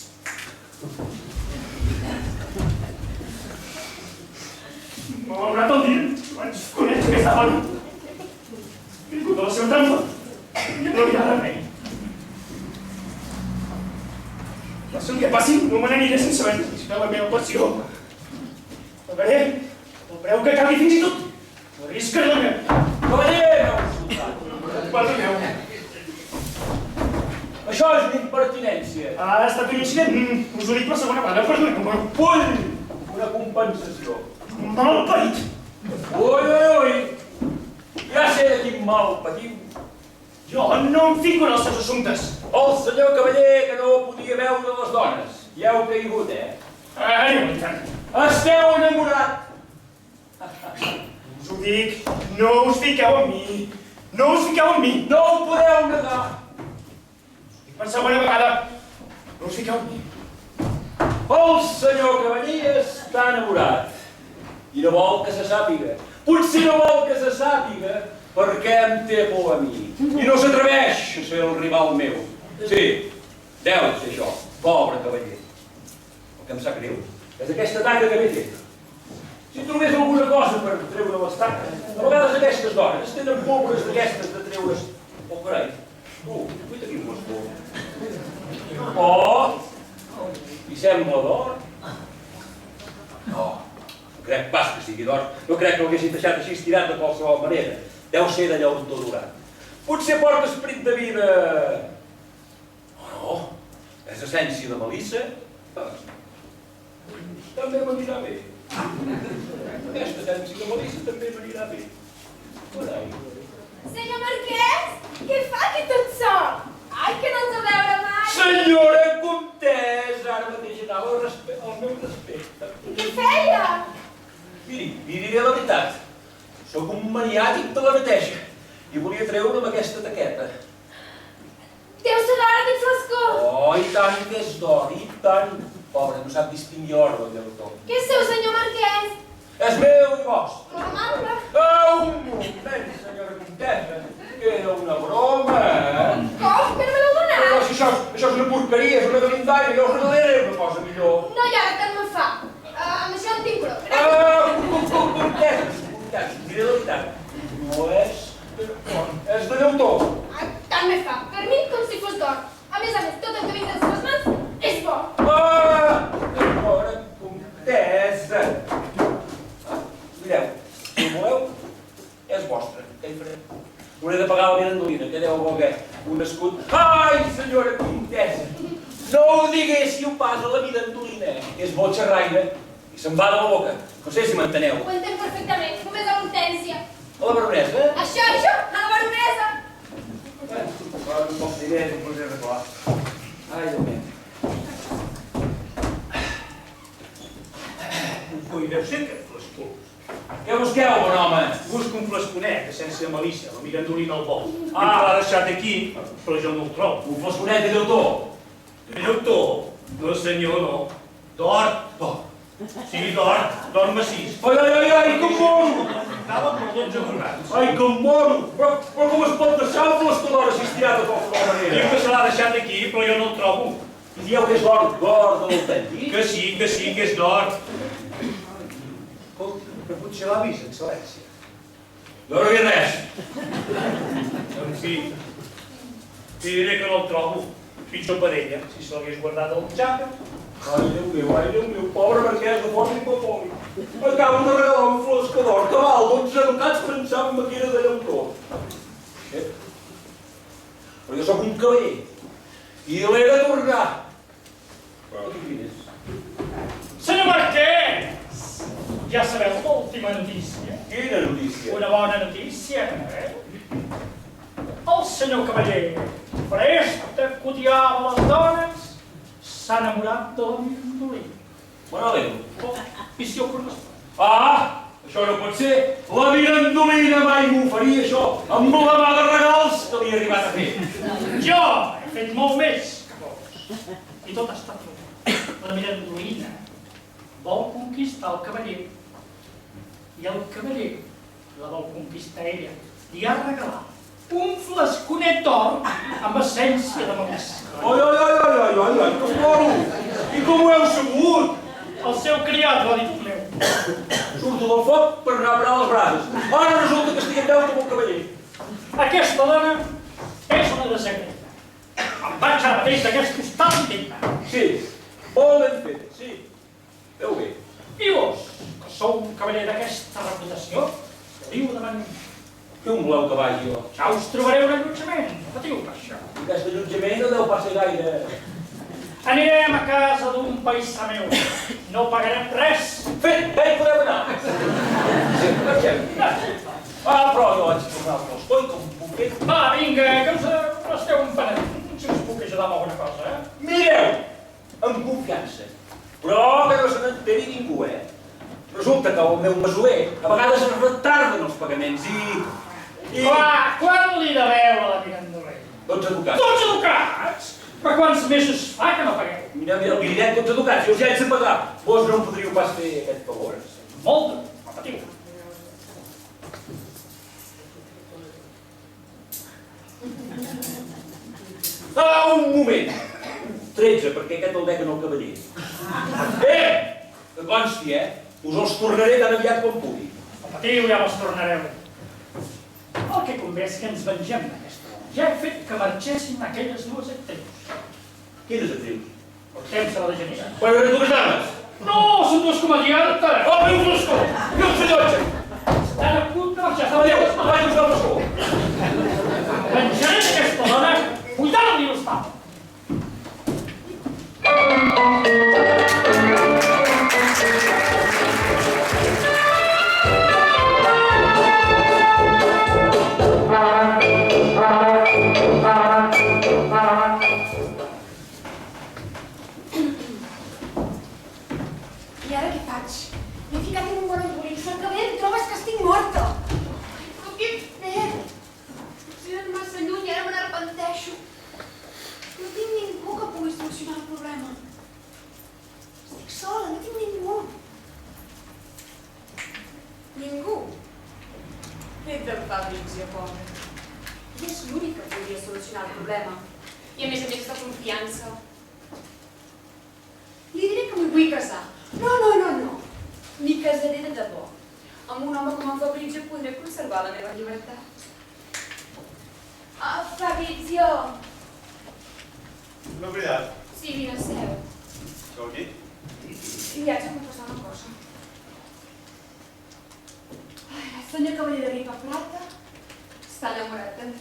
M'ha valorat el dia. Vaig conèixer aquesta dona. He vingut a la seva trampa. I no hi ha remei. Passi el que passi, no me n'aniré sense haver necessitat la meva passió. Pagaré el preu que calgui fins i tot. No arriscaré la meva. Cavaller, meu soldat. Perdoneu. Això és una impertinència. Ha estat un incident. Us ho dic per segona vegada. Perdoneu-me. Vull una compensació. Mal parit. Ui. Ja sé de quin mal patiu. Jo no em fico en els seus assumptes. El senyor cavaller que no podia veure les dones. Ja heu caigut, Ai, no, i tant. Esteu enamorat. Us ho dic, no us fiqueu amb mi. No us fiqueu amb mi. No ho podeu negar. Per segona vegada, no us fiqueu amb mi. El senyor cavaller està enamorat. I no vol que se sàpiga. Potser no vol que se sàpiga perquè em té por a mi. I no s'atreveix a ser el rival meu. Sí, deu ser això, pobre cavaller. El que em sap greu és aquesta taca que m'he fet. Si trobés alguna cosa per treure les taques, a vegades aquestes dones tenen pobres d'aquestes de treure's... Oh, carai, tu, cuita aquí amb les por. Oh, i sembla d'or. No crec pas que sigui d'or. No crec que ho haguessin deixat així estirat de qualsevol manera. Deu ser de llautó dorat. Potser porta esperit de vida... Oh, no. És essència de melissa. També m'anirà bé. Aquesta essència de melissa també m'anirà bé. Carai. Senyor Marquès, què fa aquí tot sol? Ai, que no ens ha veure mai. Senyora comtessa, ara mateix anava al meu respecte. Què feia? Miri, li diré la veritat. Sóc un maniàtic de la neteja i volia treure'm aquesta taqueta. Deu ser d'or aquest flascó. Oh, i tant que és d'or, i tant. Pobre, no sap distingir or del llautó. Què és seu, senyor Marquès? És meu i vostre. Amable. Un moment, senyora comtessa, que era una broma. Com? Que no me l'heu donat? Però si això és una porqueria, és una galindaire, jo us regalaré una cosa millor. No, ja, tant me'n fa. Amb això en tinc prou. Comtessa, diré la veritat. No és és de llautó. Tant me fa. Per mi, com si fos d'or. A més, tot el que vinc de les seves mans és bo. Senyora comtessa. Mireu, si ho voleu, és vostre. Què hi faré? Hauré de pagar la mirandolina, que deu voler un escut. Ai, senyora comtessa, no ho diguéssiu pas a la mirandolina, que és molt xerraire i se'n va de la boca. No sé si m'enteneu. Ho entenc perfectament. Només a l'Hortènsia. A la baronesa? Això, a la baronesa. Ara un poc diners, em podré arreglar. Ai, Déu meu. Ui, deu ser aquest flascó. Què busqueu, bon home? Busco un flasconet, sense malícia, la mirandolina al vol. I me l'ha deixat aquí, però jo no el trobo. Un flasconet de llautó. De llautó? No, senyor, no. D'or. Sí, d'or massís. Ai, que moro! Estava per 12 borrats. Ai, que moro! Però com es pot deixar un flascador així estirat de qualsevol Diu manera? que se l'ha deixat aquí, però jo no el trobo. I dieu que és d'or de l'autèntic? Que sí, que és d'or. Que potser l'ha vist, excel·lència. Jo no he vist res. En fi, li diré que no el trobo. Pitjor per ella, si se l'hagués guardat al butxaca. Ai, Déu meu, pobre marquès de Font i Papoli. Acaben de regalar un flascador que val 12 ducats pensant-me que era de llautó. Però jo sóc un cavaller i l'he de tornar. Però tu quines? Senyor Marquès, ja sabeu l'última notícia. Quina notícia? Una bona notícia, el senyor cavaller, fresc de codiava les dones, s'ha enamorat de la mirandolina. Me n'alegro. I si ho correspon? Ah, això no pot ser. La mirandolina mai m'oferia això, amb la mà de regals que li he arribat a fer. Jo he fet molt més que vos. I tot està tot. La mirandolina vol conquistar el cavaller. I el cavaller la vol conquistar ella. Li ha regalat un flasconet d'or amb essència de melissa. Ai, que moro! I com ho heu sabut? El seu criat l'ha dit meu. Surto del foc per anar a parar les brases. Ara resulta que estic en deute amb el cavaller. Aquesta dona és una desagreta. Em vaig ara mateix d'aquest hostal indignat. Sí, molt ben fet, sí. Veu bé. I vos, que sou un cavaller d'aquesta reputació, veniu davant mi. Què em voleu que vagi jo? Ja us trobareu un allotjament, no patiu per això. Aquest allotjament no deu pas ser gaire. Anirem a casa d'un paisà meu. No pagarem res. Fet, ja hi podem anar. Sí, marxem. Però jo vaig tornar al post. Oi, com puc fer? Va, vinga, que us esteu empenedint. Si us puc ajudar amb alguna cosa, Mireu, amb confiança. Però que no se n'enteri ningú, Resulta que el meu masover a vegades es retarden els pagaments i... Clar, quan li deveu a la mirandolina? 12 ducats. 12 ducats? Però quants mesos fa que no pagueu? Mira, li direm 12 ducats, jo els haig de pagar. Vos no em podríeu pas fer aquest favor? Molt, no patiu. Un moment! 13, perquè aquest el dec en el cavaller. Que consti, us els tornaré tan aviat com pugui. No patiu, ja me'ls tornareu. El que convé és que ens vengem d'aquesta dona. Ja he fet que marxessin aquelles dues actrius. Quines actrius? El temps de la degenera. Però eren dues dames. No, són dues comediantes. Oh, meu flascó! I el rellotge! Estan a punt de marxar. Adéu, vaig buscar el flascó. Venjaré d'aquesta dona buidant-li l'hostal. I ara què faig? M'he ficat en un bon embolic, soc cavaller i trobes que estic morta. Però què he fet? He anat massa lluny i ara me n'arrepenteixo. No tinc ningú que pugui solucionar el problema. Estic sola, no tinc ningú. Ningú? Fet del Fabrizio, pobre. Ell és l'únic que podria solucionar el problema. I a més de confiança. Li diré que m'hi vull casar. No. M'hi casaré de debò. Amb un home com en Fabrizio podré conservar la meva llibertat. Fabrizio! No he cridat. Sí, vine, seu. Sou aquí? I haig de confessar una cosa. El senyor cavaller de Ripa Plata està enamorat de mi.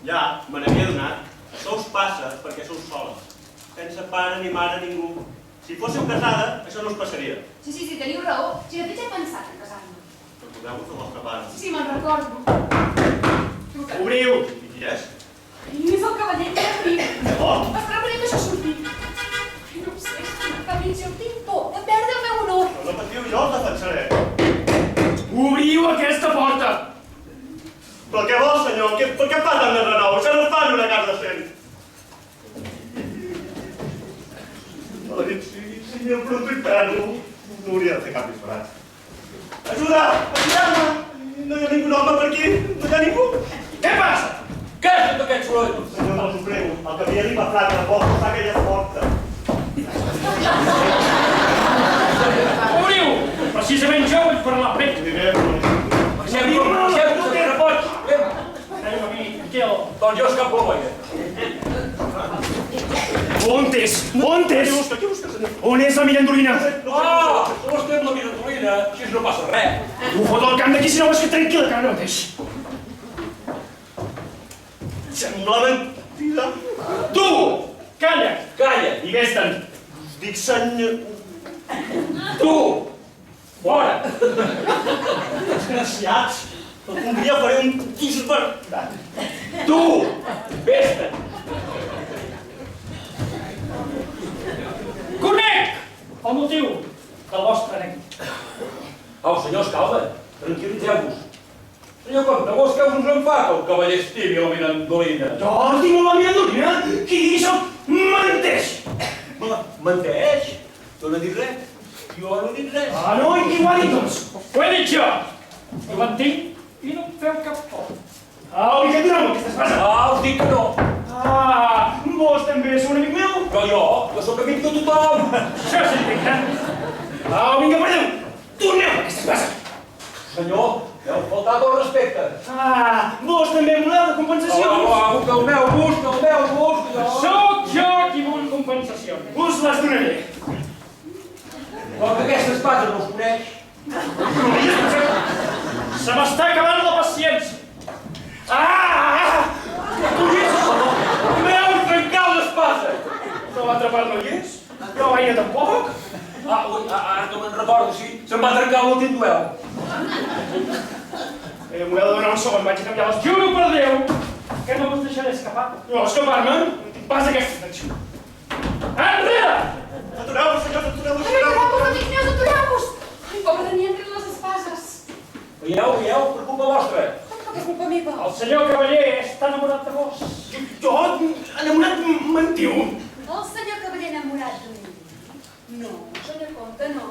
Ja, me n'havia donat. Això us passa perquè sou soles. Sense pare ni mare ningú. Si fóssiu casada, això no us passaria. Sí, teniu raó. Si de fet ja he pensat en casar-me. Recordeu-vos del vostre pare. Sí, me'n recordo. Obriu! I qui és? I és el cavaller que obrir. Oh! Esperar per que això surti. No ho sé, Fabrizio, tinc por de perdre el meu honor. No patiu, jo el defensaré. Obriu aquesta porta! Però què vol, senyor? Per què fa tant de renou? Això no es fa en una casa decent. Si m'hi enfronto i perdo, no hauria de fer cap disbarat. Ajuda! Ajudeu-me! No hi ha ningú home per aquí? No hi ha ningú? Què passa? Què és tot aquest soroll? Senyor, us ho prego, el capellà li va fraca de porta, fa aquella porta. Obriu! Precisament jo vull parlar amb ell. Baixem-nos, que no pots. Anem a mi, Miquel. Doncs jo escapo la boia. On és? On és? On és la mirandolina? No estem la mirandolina, així no passa res. Ho fot al camp d'aquí si no vas fer tranquil·la, que ara mateix. Sembla mentida. Tu! Calla! Calla. I vés-te'n. Dic senyor... Tu! Fora! Desgraciats! Algun dia faré un disbardat. Tu! Vés-te'n! Conec el motiu del vostre neguit. Au, senyors, calma. Tranquil·litzeu-vos. Senyor Comte, vos que us en fa que el cavaller estimi la mirandolina? Jo estimo la mirandolina? Qui digui això menteix! Menteix? Tu no has dit res? Jo no he dit res. Ah, no? I qui ho ha dit, doncs? Ho he dit jo! Jo mantinc i no em feu cap por. Au, i què et donem aquesta espasa? Us dic que no. Ah, vos també sou un amic meu? Però jo sóc amic de tothom. Això és indignant. Au, vinga, perdeu! Torneu aquesta espasa! Senyor, heu faltat el respecte. Ah, vos també voleu de compensacions? Calmeu-vos. Sóc jo qui vull compensacions. Us les donaré. Com que aquesta espasa no us coneix. Se m'està acabant la paciència. M'heu trencat l'espasa. No l'ha atrapat no hi és? No veia tampoc? Ara que me'n recordo, sí, se'm va trencar l'últim duel. M'ho heu de donar un segon, vaig a canviar les... Juro per Déu que no us deixaré escapar. No, escapar-me? No tinc pas aquesta intenció. Enrere! Atureu-vos, senyors, atureu-vos! Atureu-vos, amics meus, atureu-vos! Ai, pobre de mi, han tret les espases. Veieu, per culpa vostra. Com que és culpa meva? El senyor cavaller està enamorat de vos. Jo, enamorat, mentiu. El senyor cavaller enamorat de mi? No, senyor Comte, no.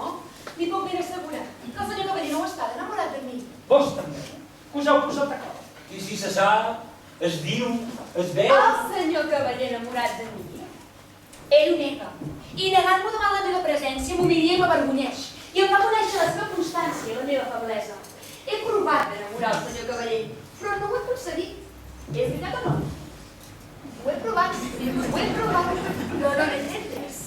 Li puc ben assegurar que el senyor cavaller no està enamorat de mi. Vos també. Us heu posat d'acord. I si se sap, es diu, es veu... El senyor cavaller enamorat de mi? Ell ho nega. I negant-m'ho davant la meva presència m'humilia i m'avergonyeix. I em fa conèixer la seva constància i la meva feblesa. He provat d'enamorar el senyor cavaller, però no ho he aconseguit. És veritat o no? Ho he provat, però no n'he tret res.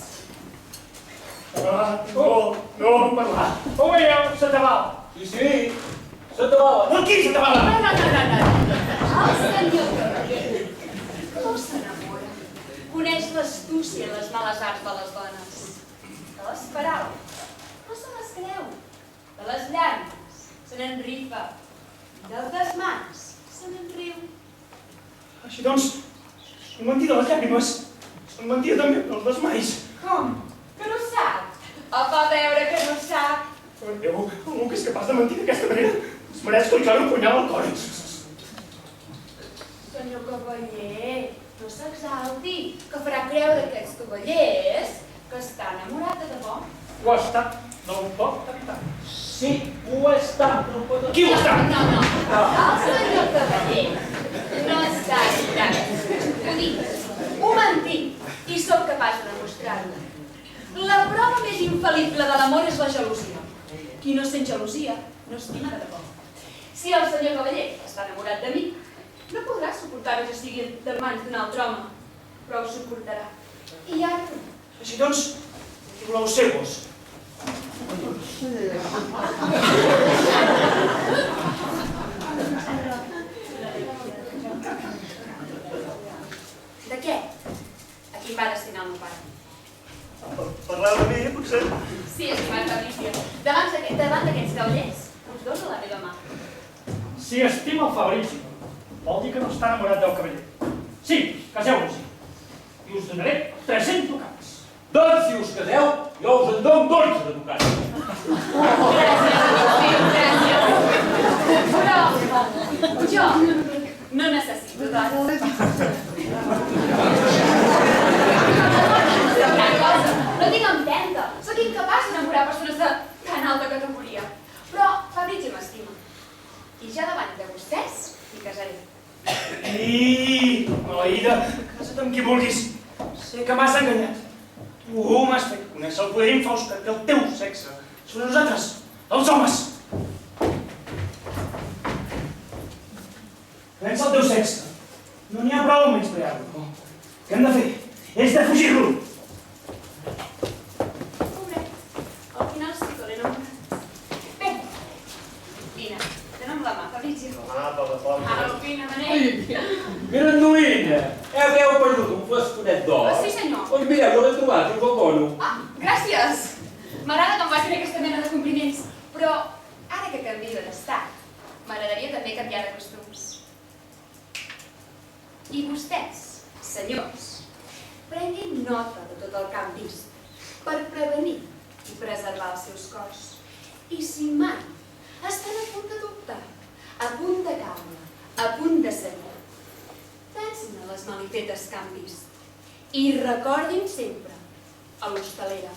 No, parlar. Ho veieu, s'atabal. Sí, s'atabala. Aquí, s'atabala. No. El senyor cavaller no s'enamora. Coneix l'astúcia i les males arts de les dones. De les paraules no se les creu. De les llàgrimes se n'enrifa. De les mans se n'enriu. Així doncs, són mentida les llàgrimes. Són mentida també els desmais. Com? Que no sap? O fa veure que no sap? Déu, algú que és capaç de mentir d'aquesta manera es mereix que li clavi un punyal al cor. Senyor cavaller, no s'exalti, que farà creure aquests cavallers que està enamorat de debò. Ho ha estat. No ho pot evitar. Sí, ho ha estat. No pot... Qui ho està? No. El senyor cavaller no està enamorat. Ho dic, ho mentim i sóc capaç de demostrar-ho. La prova més infal·lible de l'amor és la gelosia. Qui no sent gelosia no estima de debò. Si el senyor cavaller està enamorat de mi, no podrà suportar que jo estigui de mans d'un altre home, però ho suportarà. I ara no. Així doncs, què voleu ser vos? De què? A qui va destinar el meu pare? Parleu de mi, potser? Sí, estimat Fabrício. Davant d'aquests cavallers, us dono la meva mà. Si estima el Fabrici, vol dir que no està enamorat del cavaller. Sí, caseu-vos-hi. I us donaré 300 ducats. Doncs, si us caseu, jo us en dono 12 de ducats. Gràcies, gràcies. Jo no necessito dona. No tinc empenta. Soc incapaç d'enamorar persones de tan alta categoria. Però Fabrizio m'estima. I ja davant de vostès m'hi casaré. Maleïda, casa't amb qui vulguis. Sé que m'has enganyat. Tu m'has fet conèixer el poder infaust que té el teu sexe. Són nosaltres, els homes. Pensa el teu sexe. No n'hi ha prou amb menysprear-lo. Què hem de fer? És de fugir-lo. Pobret, al final sí que l'he enamorat. Bé, vine, tenem la mà, Fabrizio. Apa. Au, vine, Manel. Granduïna, heu perdut un flasconet d'or? Sí, senyor. Doncs mireu, jo l'he trobat, us el dono. Ah, gràcies. M'agrada que em facin aquesta mena de compliments, però ara que canvio d'estat, m'agradaria també canviar de costums. I vostès, senyors, prenguin nota de tot el que han vist per prevenir i preservar els seus cors. I si mai estan a punt de dubtar, a punt de caure, a punt de cedir, pensin en les malifetes que han vist i recordin sempre a l'hostalera.